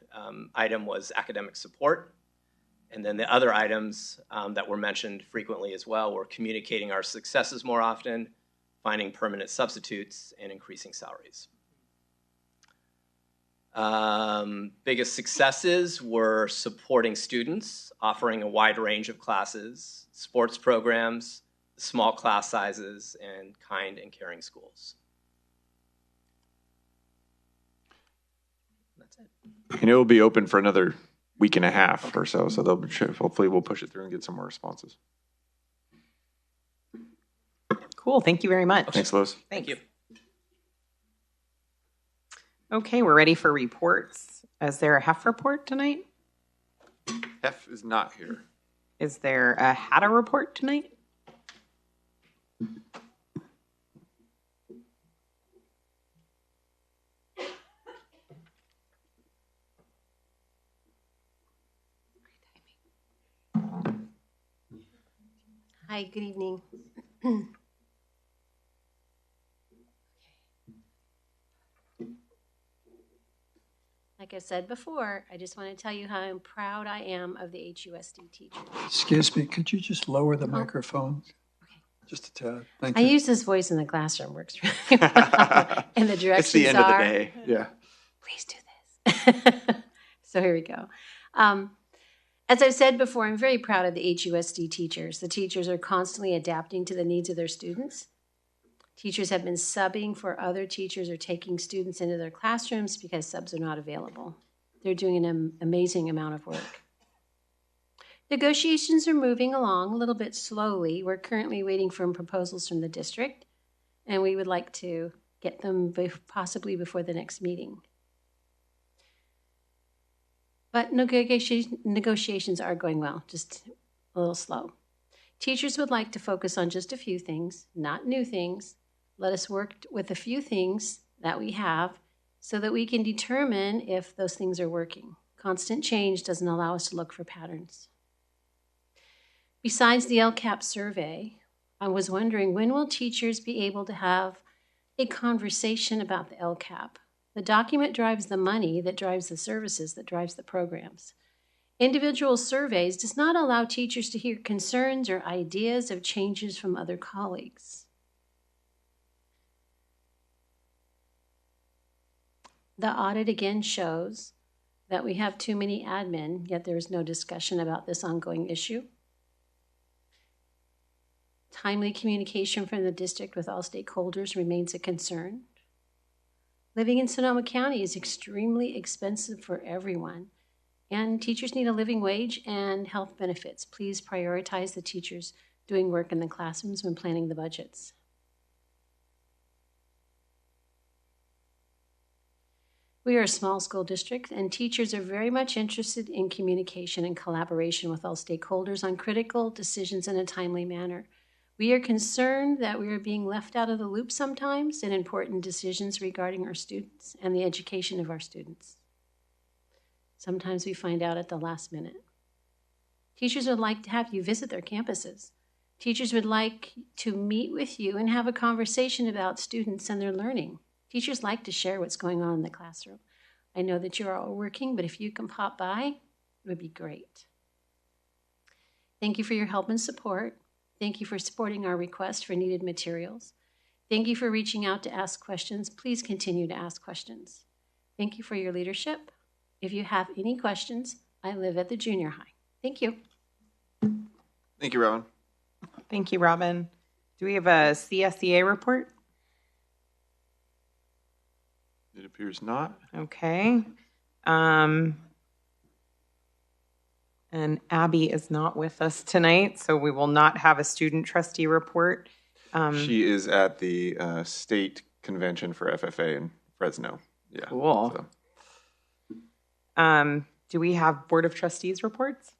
item was academic support. And then the other items that were mentioned frequently as well were communicating our successes more often, finding permanent substitutes, and increasing salaries. Biggest successes were supporting students, offering a wide range of classes, sports programs, small class sizes, and kind and caring schools. That's it. And it will be open for another week and a half or so. So hopefully we'll push it through and get some more responses. Cool. Thank you very much. Thanks, Lois. Thank you. Okay, we're ready for reports. Is there a HEF report tonight? F is not here. Is there a HADA report tonight? Hi, good evening. Like I said before, I just want to tell you how proud I am of the HUSD teachers. Excuse me, could you just lower the microphone? just a tad. Thank I you. use this voice in the classroom, works really well. And the directions It's the end of the are, day. Yeah. please do this. So here we go. As I've said before, I'm very proud of the HUSD teachers. The teachers are constantly adapting to the needs of their students. Teachers have been subbing for other teachers or taking students into their classrooms because subs are not available. They're doing an amazing amount of work. Negotiations are moving along a little bit slowly. We're currently waiting for proposals from the district, and we would like to get them possibly before the next meeting. But negotiations are going well, just a little slow. Teachers would like to focus on just a few things, not new things. Let us work with a few things that we have so that we can determine if those things are working. Constant change doesn't allow us to look for patterns. Besides the LCAP survey, I was wondering, when will teachers be able to have a conversation about the LCAP? The document drives the money that drives the services, that drives the programs. Individual surveys does not allow teachers to hear concerns or ideas of changes from other colleagues. The audit again shows that we have too many admin, yet there is no discussion about this ongoing issue. Timely communication from the district with all stakeholders remains a concern. Living in Sonoma County is extremely expensive for everyone, and teachers need a living wage and health benefits. Please prioritize the teachers doing work in the classrooms when planning the budgets. We are a small school district, and teachers are very much interested in communication and collaboration with all stakeholders on critical decisions in a timely manner. We are concerned that we are being left out of the loop sometimes in important decisions regarding our students and the education of our students. Sometimes we find out at the last minute. Teachers would like to have you visit their campuses. Teachers would like to meet with you and have a conversation about students and their learning. Teachers like to share what's going on in the classroom. I know that you're all working, but if you can pop by, it would be great. Thank you for your help and support. Thank you for supporting our request for needed materials. Thank you for reaching out to ask questions. Please continue to ask questions. Thank you for your leadership. If you have any questions, I live at the junior high. Thank you. Thank you, Robin. Thank you, Robin. Do we have a CSEA report? It appears not. Okay. And Abby is not with us tonight, so we will not have a student trustee report. She is at the state convention for FFA in Fresno. Yeah. Cool. So. Do we have Board of Trustees reports?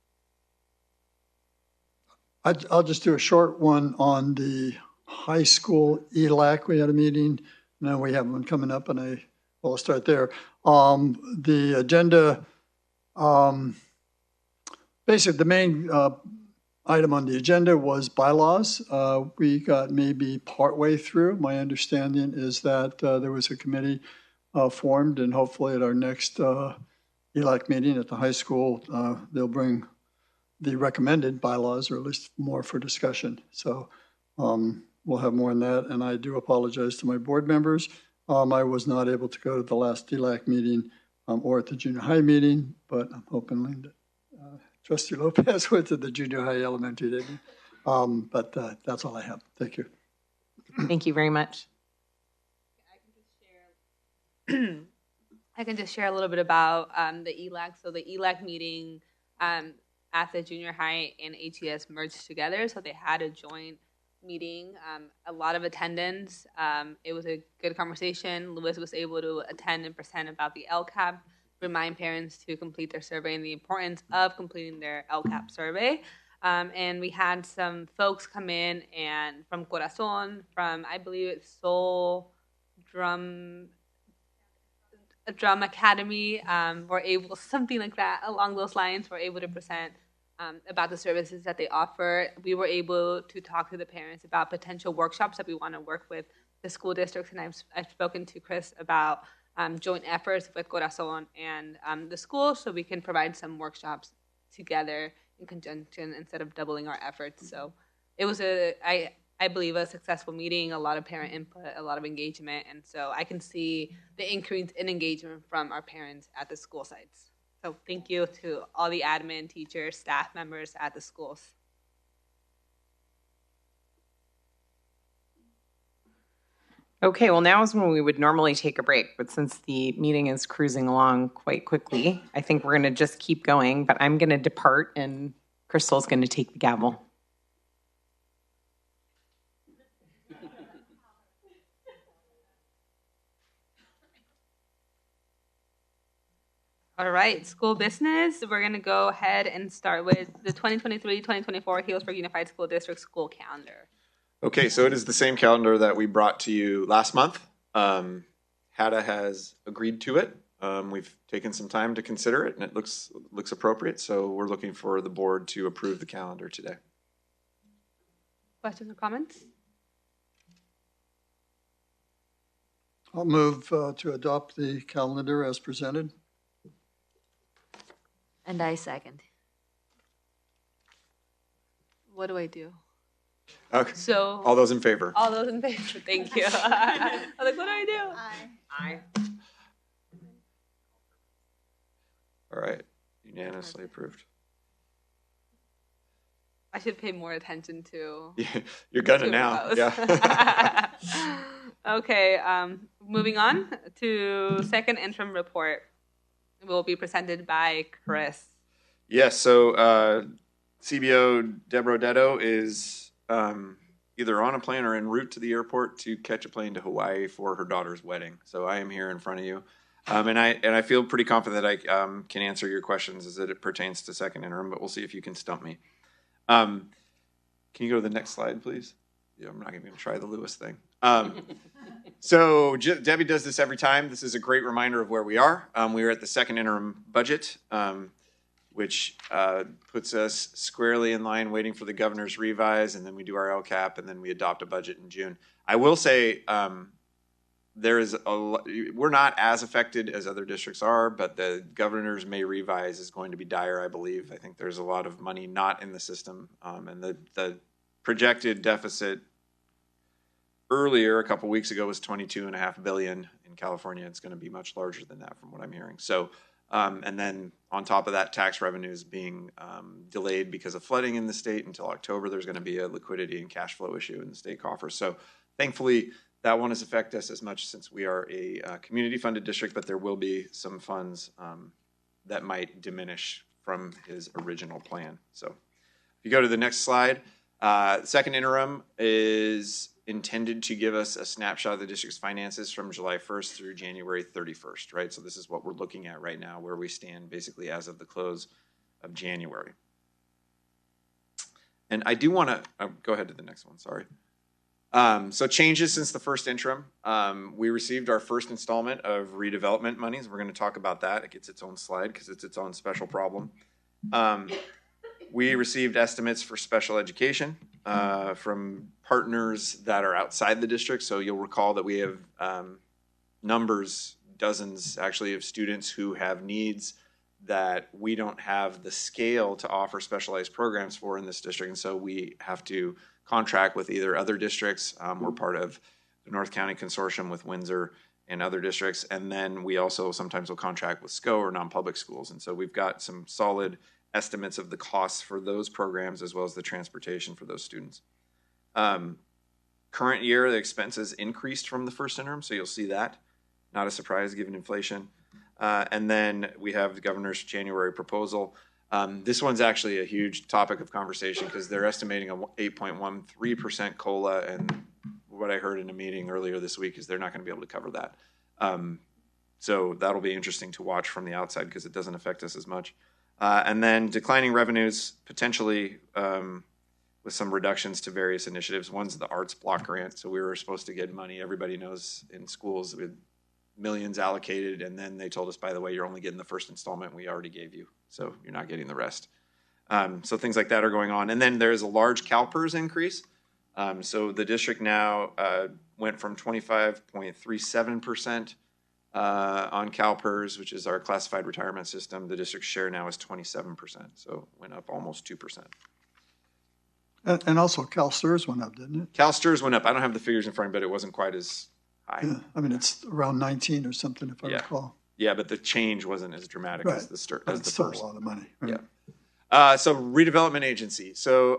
I'll just do a short one on the high school ELAC. We had a meeting, now we have one coming up, and I'll start there. The agenda, basically the main item on the agenda was bylaws. We got maybe partway through. My understanding is that there was a committee formed, and hopefully at our next ELAC meeting at the high school, they'll bring the recommended bylaws, or at least more for discussion. So we'll have more on that, and I do apologize to my board members. I was not able to go to the last DLAC meeting or at the junior high meeting, but I'm hoping Linda, Trustee Lopez went to the junior high elementary, didn't he? But that's all I have. Thank you. Thank you very much. I can just share a little bit about the ELAC. So the ELAC meeting at the junior high and ATS merged together, so they had a joint meeting, a lot of attendance. It was a good conversation. Lewis was able to attend and present about the LCAP, remind parents to complete their survey and the importance of completing their LCAP survey. And we had some folks come in and from Corazon, from I believe it's Soul Drum Academy, were able, something like that, along those lines, were able to present about the services that they offer. We were able to talk to the parents about potential workshops that we want to work with the school districts, and I've spoken to Chris about joint efforts with Corazon and the school, so we can provide some workshops together in conjunction instead of doubling our efforts. So it was I believe, a successful meeting, a lot of parent input, a lot of engagement. And so I can see the increase in engagement from our parents at the school sites. So thank you to all the admin, teachers, staff members at the schools. Okay, well, now is when we would normally take a break, but since the meeting is cruising along quite quickly, I think we're going to just keep going, but I'm going to depart and Crystal's going to take the gavel. All right, school business. We're going to go ahead and start with the 2023-2024 Healdsburg Unified School District school calendar. Okay, so it is the same calendar that we brought to you last month. HADA has agreed to it. We've taken some time to consider it, and it looks appropriate. So we're looking for the board to approve the calendar today. Questions or comments? I'll move to adopt the calendar as presented. And I second. What do I do? Okay. So all those in favor? All those in favor. Thank you. I was like, what do I do? Aye. All right. Unanimously approved. I should pay more attention to. Yeah, you're gonna now. Those. Yeah. Okay. Moving on to second interim report. It will be presented by Chris. Yes. So CBO Deborah Detto is either on a plane or en route to the airport to catch a plane to Hawaii for her daughter's wedding. So I am here in front of you, and I feel pretty confident that I can answer your questions as it pertains to second interim. But we'll see if you can stump me. Can you go to the next slide, please? Yeah, I'm not even going to try the Lewis thing. So Debbie does this every time. This is a great reminder of where we are. We are at the second interim budget, which puts us squarely in line waiting for the governor's revise, and then we do our LCAP, and then we adopt a budget in June. I will say we're not as affected as other districts are, but the governor's May revise is going to be dire, I believe. I think there's a lot of money not in the system, and the projected deficit earlier, a couple weeks ago, was $22.5 billion. In California, it's going to be much larger than that from what I'm hearing. So, and then on top of that, tax revenues being delayed because of flooding in the state until October. There's going to be a liquidity and cash flow issue in the state coffers. So thankfully, that won't affect us as much since we are a community-funded district, but there will be some funds that might diminish from his original plan. So if you go to the next slide, second interim is intended to give us a snapshot of the district's finances from July 1st through January 31st, right? So this is what we're looking at right now, where we stand basically as of the close of January. And I do want to, go ahead to the next one, sorry. So changes since the first interim. We received our first installment of redevelopment monies. We're going to talk about that. It gets its own slide because it's its own special problem. We received estimates for special education from partners that are outside the district. So you'll recall that we have numbers, dozens actually, of students who have needs that we don't have the scale to offer specialized programs for in this district. And so we have to contract with either other districts. We're part of the North County Consortium with Windsor and other districts. And then we also sometimes will contract with SCO or non-public schools. And so we've got some solid estimates of the costs for those programs as well as the transportation for those students. Current year, the expenses increased from the first interim, so you'll see that. Not a surprise given inflation. And then we have the governor's January proposal. This one's actually a huge topic of conversation because they're estimating a 8.13% COLA, and what I heard in a meeting earlier this week is they're not going to be able to cover that. So that'll be interesting to watch from the outside because it doesn't affect us as much. And then declining revenues, potentially with some reductions to various initiatives. One's the arts block grant. So we were supposed to get money. Everybody knows in schools with millions allocated, and then they told us, by the way, you're only getting the first installment we already gave you, so you're not getting the rest. So things like that are going on. And then there's a large CalPERS increase. So the district now went from 25.37% on CalPERS, which is our classified retirement system. The district's share now is 27%, so went up almost 2%. And also CalSTRS went up, didn't it? CalSTRS went up. I don't have the figures in front, but it wasn't quite as high. Yeah, I mean, it's around 19 or something, if I Yeah. recall. Yeah, but the change wasn't as dramatic Right. as the But as it's the still first. a lot of money. Right? Yeah. So redevelopment agency. So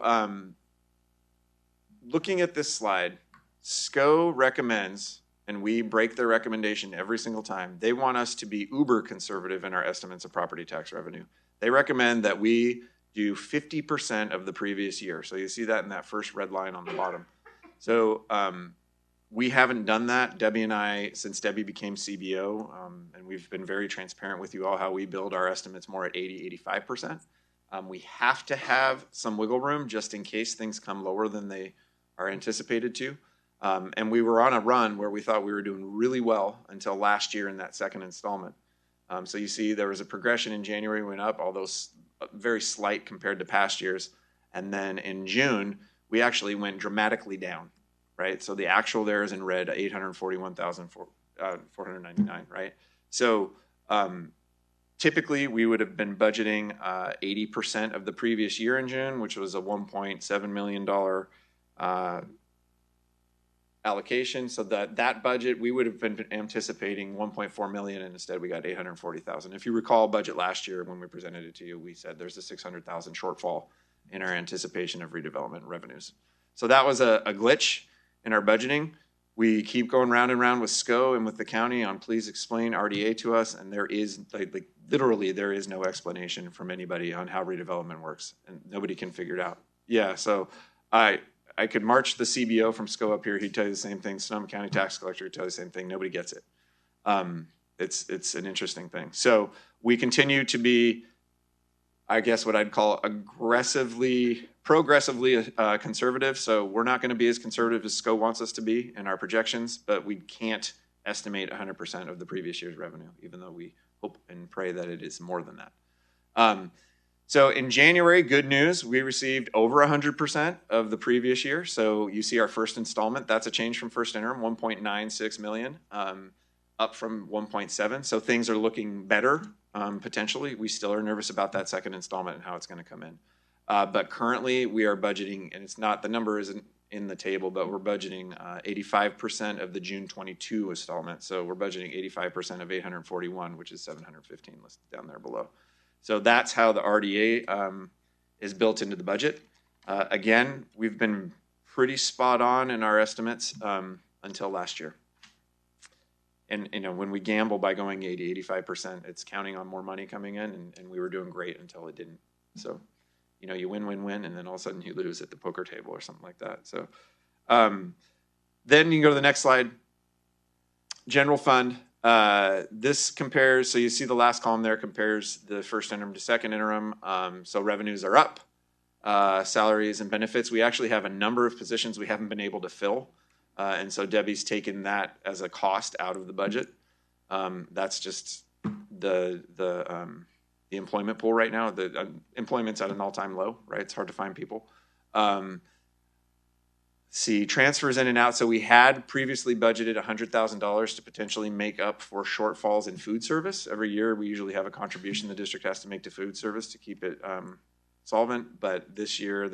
looking at this slide, SCO recommends, and we break their recommendation every single time. They want us to be uber conservative in our estimates of property tax revenue. They recommend that we do 50% of the previous year. So you see that in that first red line on the bottom. So we haven't done that. Debbie and I, since Debbie became CBO, and we've been very transparent with you all how we build our estimates more at 80, 85%. We have to have some wiggle room just in case things come lower than they are anticipated to. And we were on a run where we thought we were doing really well until last year in that second installment. So you see there was a progression in January, went up, although very slight compared to past years. And then in June, we actually went dramatically down, right? So the actual there is in red, 841,499, right? So typically we would have been budgeting 80% of the previous year in June, which was a $1.7 million allocation. So that budget, we would have been anticipating 1.4 million, and instead we got 840,000. If you recall budget last year when we presented it to you, we said there's a 600,000 shortfall in our anticipation of redevelopment revenues. So that was a glitch in our budgeting. We keep going round and round with SCO and with the county on please explain RDA to us, and there is literally there is no explanation from anybody on how redevelopment works, and nobody can figure it out. Yeah, so I could march the CBO from SCO up here. He'd tell you the same thing. Sonoma County tax collector would tell you the same thing. Nobody gets it. It's an interesting thing. So we continue to be, I guess, what I'd call progressively conservative. So we're not going to be as conservative as SCO wants us to be in our projections, but we can't estimate 100% of the previous year's revenue, even though we hope and pray that it is more than that. So in January, good news, we received over 100% of the previous year. So you see our first installment, that's a change from first interim, 1.96 million, up from 1.7. So things are looking better, potentially. We still are nervous about that second installment and how it's going to come in. But currently we are budgeting, and it's not, the number isn't in the table, but we're budgeting 85% of the June 22 installment. So we're budgeting 85% of 841, which is 715 listed down there below. So that's how the RDA is built into the budget. Again, we've been pretty spot on in our estimates until last year. And when we gamble by going 80, 85%, it's counting on more money coming in, and we were doing great until it didn't. So, you win, and then all of a sudden you lose at the poker table or something like that. So then you can go to the next slide. General fund. This compares, so you see the last column there compares the first interim to second interim. So revenues are up, salaries and benefits. We actually have a number of positions we haven't been able to fill. And so Debbie's taken that as a cost out of the budget. That's just the employment pool right now. The employment's at an all-time low, right? It's hard to find people. See, transfers in and out. So we had previously budgeted $100,000 to potentially make up for shortfalls in food service. Every year we usually have a contribution the district has to make to food service to keep it solvent. But this year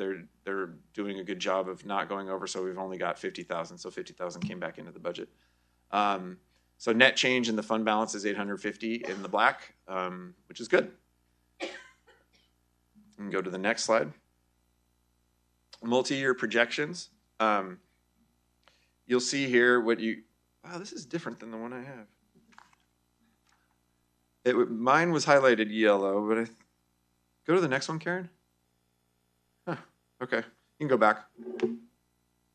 they're doing a good job of not going over. So we've only got 50,000. So 50,000 came back into the budget. So net change in the fund balance is 850 in the black, which is good. And go to the next slide. Multi-year projections. You'll see here wow, this is different than the one I have. Mine was highlighted yellow, but go to the next one, Karen. Huh, okay, you can go back.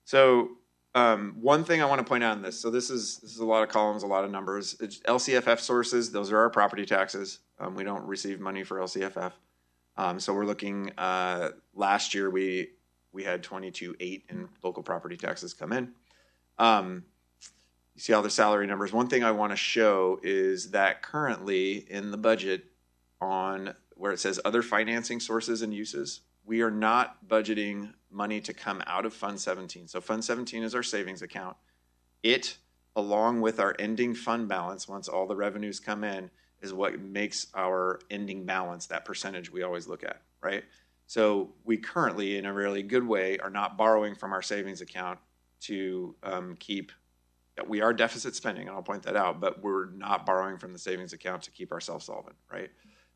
So one thing I want to point out in this, so this is a lot of columns, a lot of numbers. It's LCFF sources, those are our property taxes. We don't receive money for LCFF. So we're looking, last year we had 22.8 in local property taxes come in. You see all the salary numbers. One thing I want to show is that currently in the budget on where it says other financing sources and uses, we are not budgeting money to come out of Fund 17. So Fund 17 is our savings account. It, along with our ending fund balance, once all the revenues come in, is what makes our ending balance, that percentage we always look at, right? So we currently, in a really good way, are not borrowing from our savings account to keep. We are deficit spending, and I'll point that out, but we're not borrowing from the savings account to keep ourselves solvent, right?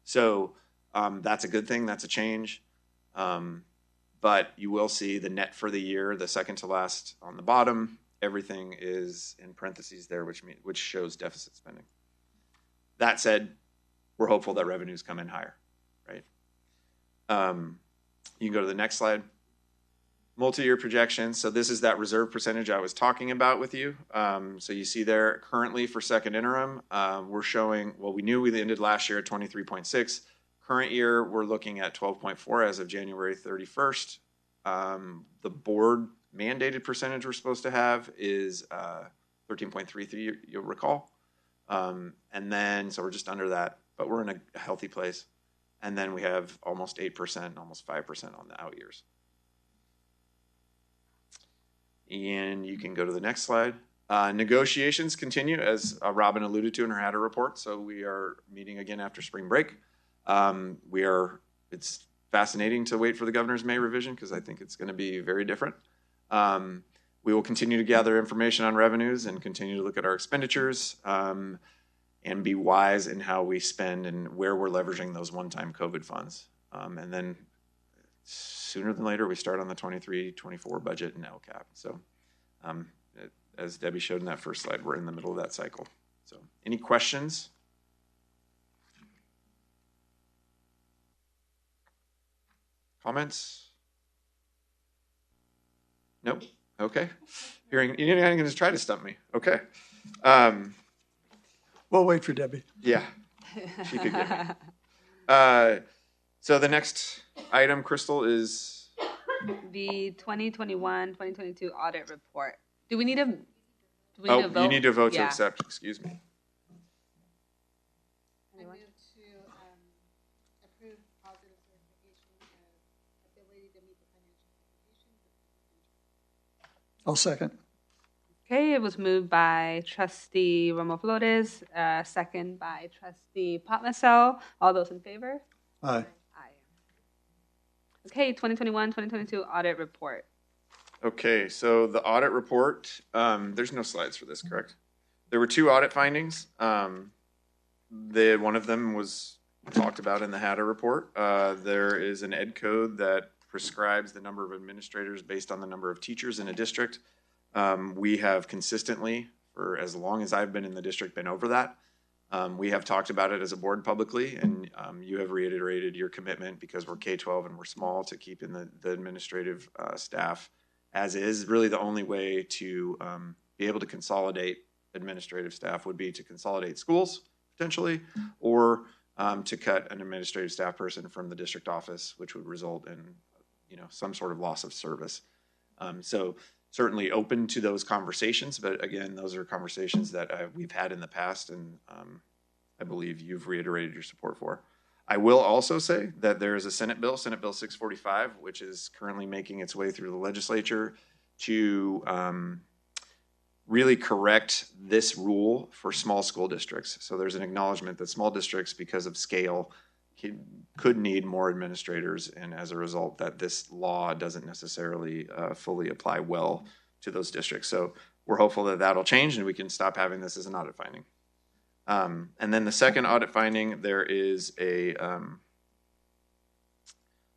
So that's a good thing. That's a change. But you will see the net for the year, the second to last on the bottom, everything is in parentheses there, which shows deficit spending. That said, we're hopeful that revenues come in higher, right? You can go to the next slide. Multi-year projections. So this is that reserve percentage I was talking about with you. So you see there currently for second interim, we're showing, well, we knew we ended last year at 23.6. Current year, we're looking at 12.4 as of January 31st. The board mandated percentage we're supposed to have is 13.33, you'll recall. And then, so we're just under that, but we're in a healthy place. And then we have almost 8%, almost 5% on the out years. And you can go to the next slide. Negotiations continue, as Robin alluded to in her HADA report. So we are meeting again after spring break. It's fascinating to wait for the governor's May revision because I think it's going to be very different. We will continue to gather information on revenues and continue to look at our expenditures and be wise in how we spend and where we're leveraging those one-time COVID funds. And then sooner than later, we start on the 23-24 budget and LCAP. So as Debbie showed in that first slide, we're in the middle of that cycle. So any questions? Comments? Nope. Okay. You're not going to try to stump me. Okay. We'll wait for Debbie. Yeah, she could get me. So the next item, Crystal, is the 2021-2022 audit report. Do we need a vote? You need to vote to Yeah. accept. Excuse me. I move to approve positive certification of ability to meet the financial obligations. I'll second. Okay, it was moved by Trustee Romo Flores, second by Trustee Potmasel. All those in favor? Aye. Aye. Okay, 2021-2022 audit report. Okay, so the audit report, there's no slides for this, correct? There were two audit findings. One of them was talked about in the HADA report. There is an ed code that prescribes the number of administrators based on the number of teachers in a district. We have consistently, for as long as I've been in the district, been over that. We have talked about it as a board publicly, and you have reiterated your commitment because we're K-12 and we're small to keep in the administrative staff as is. Really the only way to be able to consolidate administrative staff would be to consolidate schools potentially, or to cut an administrative staff person from the district office, which would result in some sort of loss of service. So certainly open to those conversations, but again, those are conversations that we've had in the past, and I believe you've reiterated your support for. I will also say that there is a Senate Bill 645, which is currently making its way through the legislature to really correct this rule for small school districts. So there's an acknowledgement that small districts, because of scale, could need more administrators, and as a result that this law doesn't necessarily fully apply well to those districts. So we're hopeful that that'll change and we can stop having this as an audit finding. And then the second audit finding, there is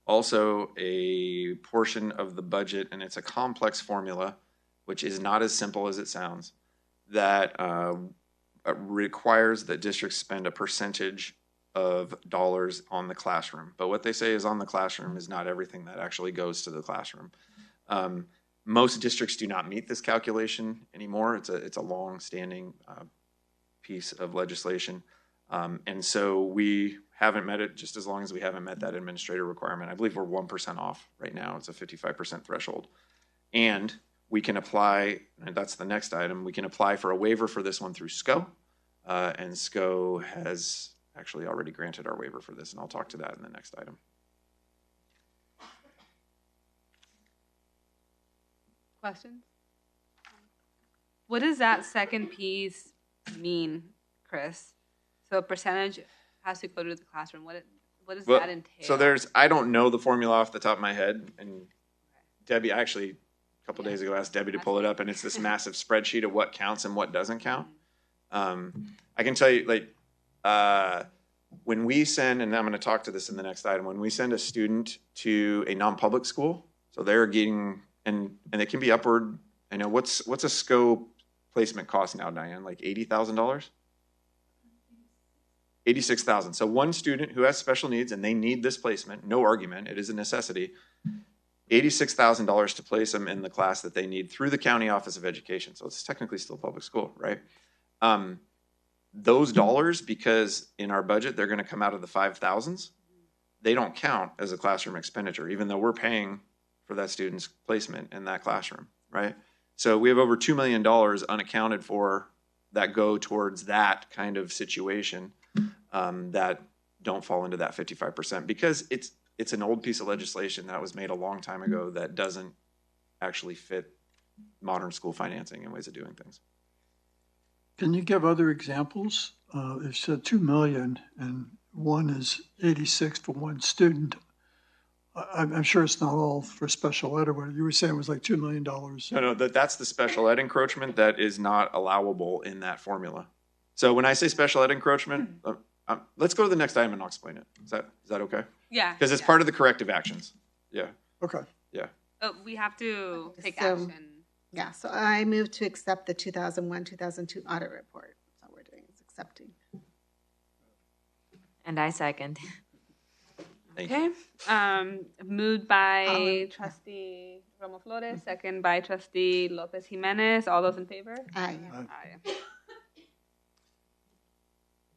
also a portion of the budget, and it's a complex formula, which is not as simple as it sounds, that requires that districts spend a percentage of dollars on the classroom. But what they say is on the classroom is not everything that actually goes to the classroom. Most districts do not meet this calculation anymore. It's a long-standing piece of legislation. And so we haven't met it just as long as we haven't met that administrator requirement. I believe we're 1% off right now. It's a 55% threshold. And we can apply, and that's the next item, we can apply for a waiver for this one through SCO. And SCO has actually already granted our waiver for this, and I'll talk to that in the next item. Questions? What does that second piece mean, Chris? So a percentage has to go to the classroom. what does Well, that entail? so I don't know the formula off the top of my head, and Debbie, I actually, a couple days ago, asked Debbie to pull it up, and it's this massive spreadsheet of what counts and what doesn't count. I can tell you, like, when we send, and I'm going to talk to this in the next item, when we send a student to a non-public school, so they're getting, and it can be upward, I know, what's a SCO placement cost now, Diane? Like $80,000? 86,000. So one student who has special needs and they need this placement, no argument, it is a necessity, $86,000 to place them in the class that they need through the County Office of Education. So it's technically still public school, right? Those dollars, because in our budget, they're going to come out of the 5,000s, they don't count as a classroom expenditure, even though we're paying for that student's placement in that classroom, right? So we have over $2 million unaccounted for that go towards that kind of situation that don't fall into that 55%, because it's an old piece of legislation that was made a long time ago that doesn't actually fit modern school financing and ways of doing things. Can you give other examples? It said 2 million and one is 86 for one student. I'm sure it's not all for special ed or whatever. You were saying it was like $2 million. No, that's the special ed encroachment that is not allowable in that formula. So when I say special ed encroachment, let's go to the next item and I'll explain it. Is that okay? Yeah. Because it's part of the corrective actions. Yeah. Okay. Yeah. We have to take So- action. Yeah, so I move to accept the 2001, 2002 audit report. That's all we're doing is accepting. And I second. Thank Okay. you. Moved by Trustee Romo Flores, second by Trustee Lopez Jimenez. All those in favor? Aye. Aye.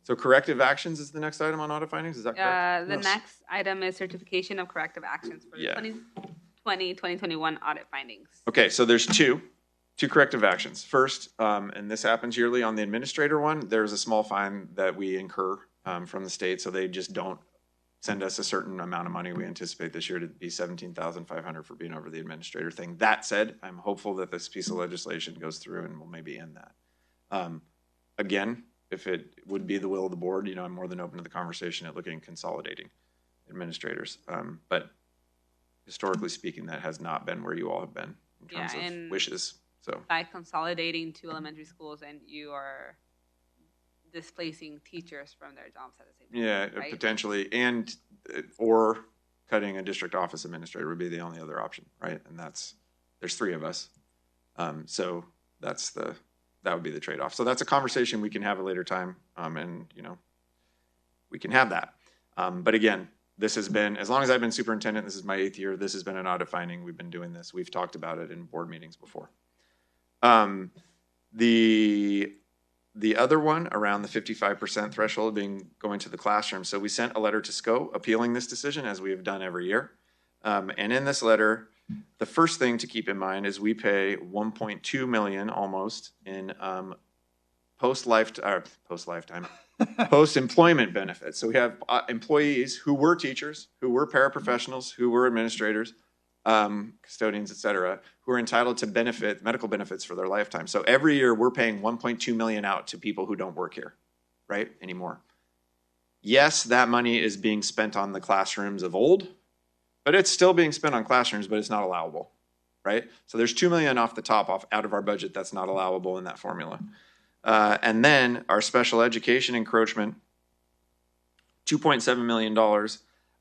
So corrective actions is the next item on audit findings. Is that correct? The Yes. next item is certification of corrective actions for the Yeah. 2020-2021 audit findings. Okay, so there's two corrective actions. First, and this happens yearly on the administrator one, there's a small fine that we incur from the state, so they just don't send us a certain amount of money. We anticipate this year to be $17,500 for being over the administrator thing. That said, I'm hopeful that this piece of legislation goes through and we'll maybe end that. Again, if it would be the will of the board, I'm more than open to the conversation at looking at consolidating administrators. But historically speaking, that has not been where you all have been in terms of wishes. So By consolidating two elementary schools, and you are displacing teachers from their jobs at the same time. yeah, right? potentially, and or cutting a district office administrator would be the only other option, right? And there's three of us, so that would be the trade-off. So that's a conversation we can have at a later time, and we can have that. But again, this has been, as long as I've been superintendent, this is my 8th year, this has been an audit finding. We've been doing this. We've talked about it in board meetings before. The other one around the 55% threshold going to the classroom. So we sent a letter to SCO appealing this decision, as we have done every year. And in this letter, the first thing to keep in mind is we pay $1.2 million almost in post-employment benefits. So we have employees who were teachers, who were paraprofessionals, who were administrators, custodians, et cetera, who are entitled to medical benefits for their lifetime. So every year we're paying $1.2 million out to people who don't work here, right, anymore. Yes, that money is being spent on the classrooms of old, but it's still being spent on classrooms, but it's not allowable, right? So there's $2 million off the top out of our budget that's not allowable in that formula. And then our special education encroachment, $2.7 million,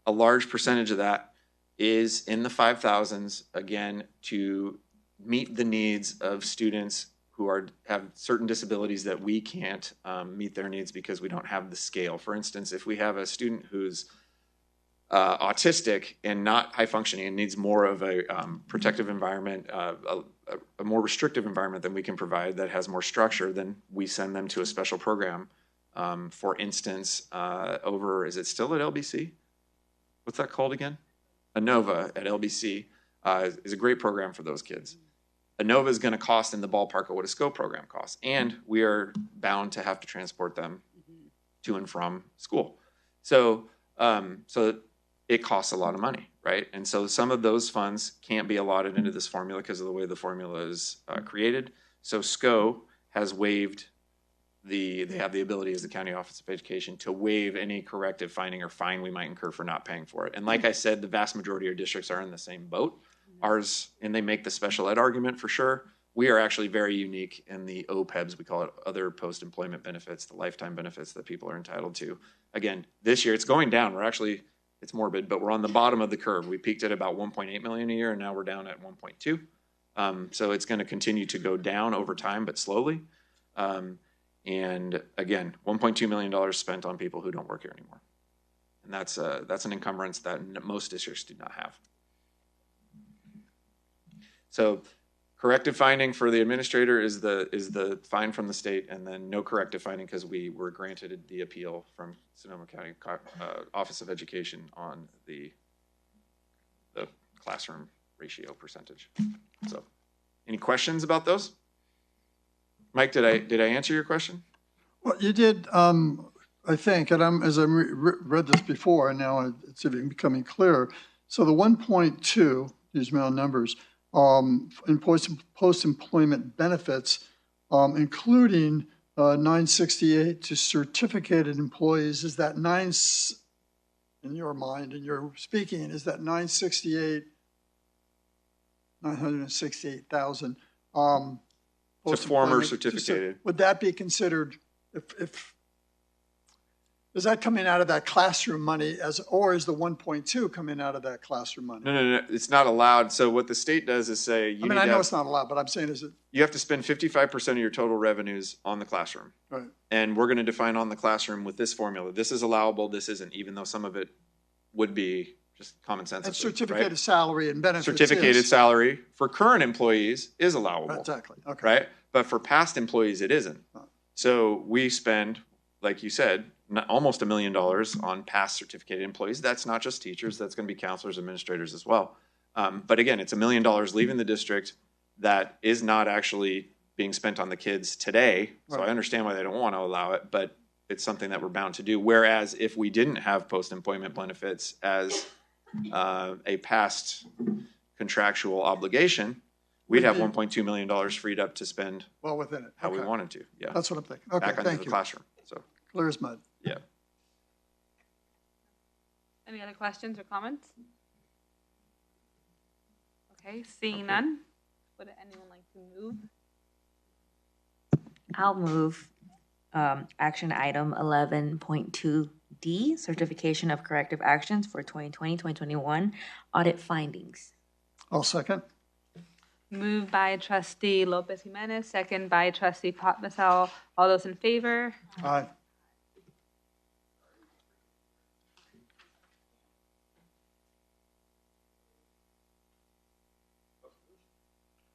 a large percentage of that is in the 5,000s, again, to meet the needs of students who have certain disabilities that we can't meet their needs because we don't have the scale. For instance, if we have a student who's autistic and not high functioning and needs more of a protective environment, a more restrictive environment than we can provide that has more structure, then we send them to a special program. For instance, is it still at LBC? What's that called again? ANOVA at LBC is a great program for those kids. ANOVA is going to cost in the ballpark of what a SCO program costs, and we are bound to have to transport them to and from school. So it costs a lot of money, right? And so some of those funds can't be allotted into this formula because of the way the formula is created. So SCO has waived they have the ability as the County Office of Education to waive any corrective finding or fine we might incur for not paying for it. And like I said, the vast majority of districts are in the same boat. Ours, and they make the special ed argument for sure. We are actually very unique in the OPEBs, we call it other post-employment benefits, the lifetime benefits that people are entitled to. Again, this year it's going down. It's morbid, but we're on the bottom of the curve. We peaked at about 1.8 million a year, and now we're down at 1.2. So it's going to continue to go down over time, but slowly. And again, $1.2 million spent on people who don't work here anymore. And that's an encumbrance that most districts do not have. So corrective finding for the administrator is the fine from the state, and then no corrective finding because we were granted the appeal from Sonoma County Office of Education on the classroom ratio percentage. So any questions about those? Mike, did I answer your question? Well, you did, I think, and as I read this before, and now it's becoming clearer. So the 1.2, these amount of numbers, in post-employment benefits, including 968 to certificated employees, is that in your mind, in your speaking, is that 968,000? To former certificated. Would that be considered, if is that coming out of that classroom money, or is the 1.2 coming out of that classroom money? No, it's not allowed. So what the state does is say I know it's not allowed, but I'm saying you have to spend 55% of your total revenues on the classroom. Right. And we're going to define on the classroom with this formula. This is allowable, this isn't, even though some of it would be just common sense. And certificated salary and benefits. Certificated salary for current employees is allowable. Exactly. Okay. Right? But for past employees, it isn't. So we spend, like you said, almost $1 million on past certificated employees. That's not just teachers. That's going to be counselors, administrators as well. But again, it's $1 million leaving the district that is not actually being spent on the kids today. So I understand why they don't want to allow it, but it's something that we're bound to do. Whereas if we didn't have post-employment benefits as a past contractual obligation, we'd have $1.2 million freed up to spend well within it. How we wanted to. Yeah. That's what I'm thinking. Okay, back into the classroom. So clear as mud. Yeah. Any other questions or comments? Okay, seeing none, would anyone like to move? I'll move action item 11.2D, certification of corrective actions for 2020-2021 audit findings. I'll second. Moved by Trustee Lopez Jimenez, second by Trustee Potmasel. All those in favor? Aye.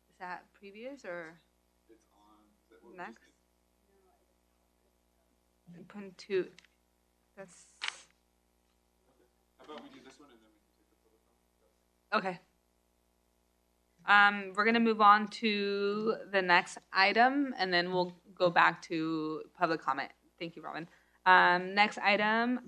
Is that previous or next? 1.2. That's. How about we do this one and then we can take the public comment? Okay. We're going to move on to the next item, and then we'll go back to public comment. Thank you, Robin. Next item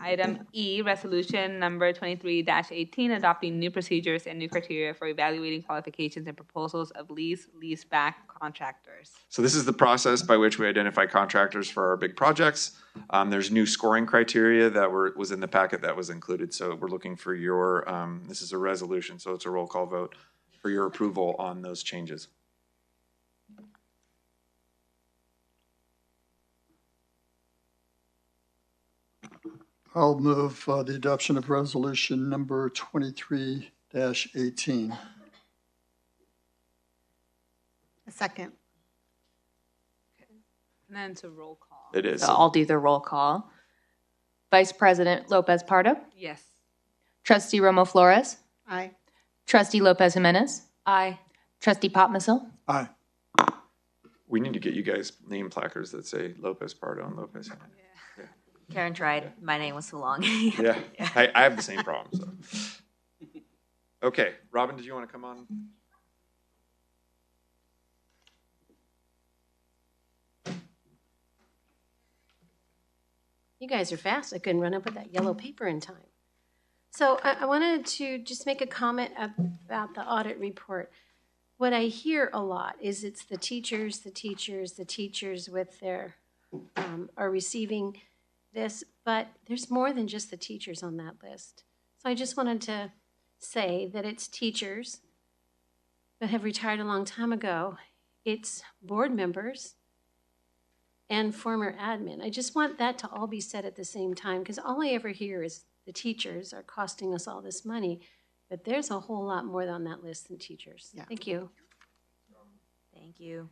E, resolution number 23-18, adopting new procedures and new criteria for evaluating qualifications and proposals of leaseback contractors. So this is the process by which we identify contractors for our big projects. There's new scoring criteria that was in the packet that was included. So we're looking for your, this is a resolution, so it's a roll call vote, for your approval on those changes. I'll move the adoption of resolution number 23-18. A second. Okay. And then it's a roll call. It is. So I'll do the roll call. Vice President Lopez Pardo? Yes. Trustee Romo Flores? Aye. Trustee Lopez Jimenez? Aye. Trustee Potmasil? Aye. We need to get you guys name placards that say Lopez Pardo and Lopez. Yeah. Karen tried. My name was so long. Yeah, I have the same problem. So. Okay, Robin, did you want to come on? You guys are fast. I couldn't run up with that yellow paper in time. So I wanted to just make a comment about the audit report. What I hear a lot is it's the teachers with their are receiving this, but there's more than just the teachers on that list. So I just wanted to say that it's teachers that have retired a long time ago. It's board members and former admin. I just want that to all be said at the same time, because all I ever hear is the teachers are costing us all this money, but there's a whole lot more on that list than teachers. Yeah. Thank you. Thank you.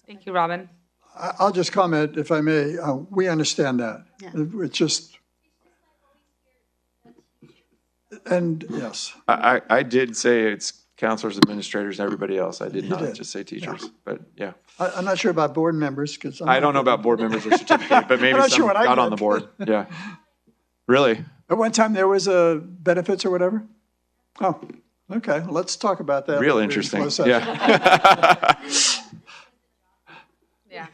Thank you, Robin. I'll just comment, if I may. We understand that. Yeah. It's just, and yes. I did say it's counselors, administrators, and everybody else. I did You not did. just say teachers, but yeah. I'm not sure about board members because I don't know about board members or certificate, but maybe I'm not some sure what I got on did. the board. Yeah. Really? At one time, there was benefits or whatever? Oh, okay. Let's talk about that. Real in interesting. closed session. Yeah. Yeah.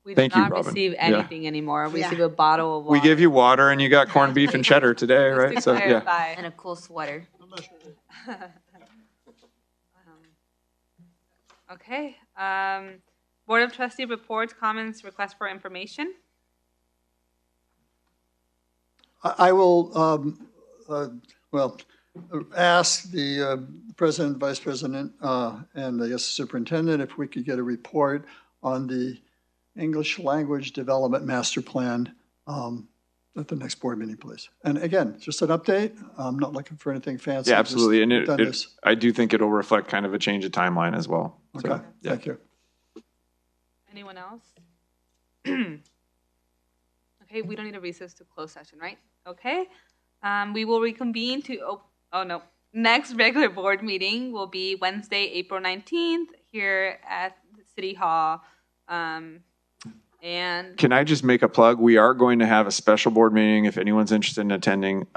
We Thank do you, not Robin. receive Yeah. anything anymore. We Yeah. receive a bottle of water. We give you water and you got corned beef and cheddar today, Just right? to So, yeah. clarify. And a cool sweater. Okay. Board of Trustee reports, comments, requests for information. I will, ask the president, vice president, and I guess the superintendent if we could get a report on the English language development master plan at the next board meeting, please. And again, just an update. I'm not looking for anything fancy. Yeah, absolutely. And Just done this. I do think it'll reflect kind of a change of timeline as well. So, Okay, yeah. thank you. Anyone else? Okay, we don't need a recess to close session, right? Okay. We will reconvene to, next regular board meeting will be Wednesday, April 19th here at City Hall. And Can I just make a plug? We are going to have a special board meeting if anyone's interested in attending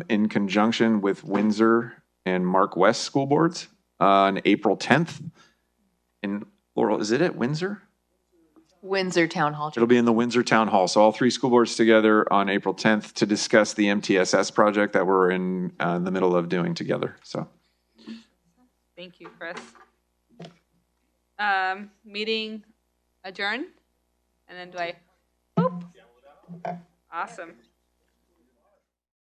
in conjunction with Windsor and Mark West school boards on April 10th. In Laurel, is it at Windsor? Windsor Town Hall. It'll be in the Windsor Town Hall. So all three school boards together on April 10th to discuss the MTSS project that we're in the middle of doing together. So thank you, Chris. Meeting adjourned. And then do I? Boop. Awesome.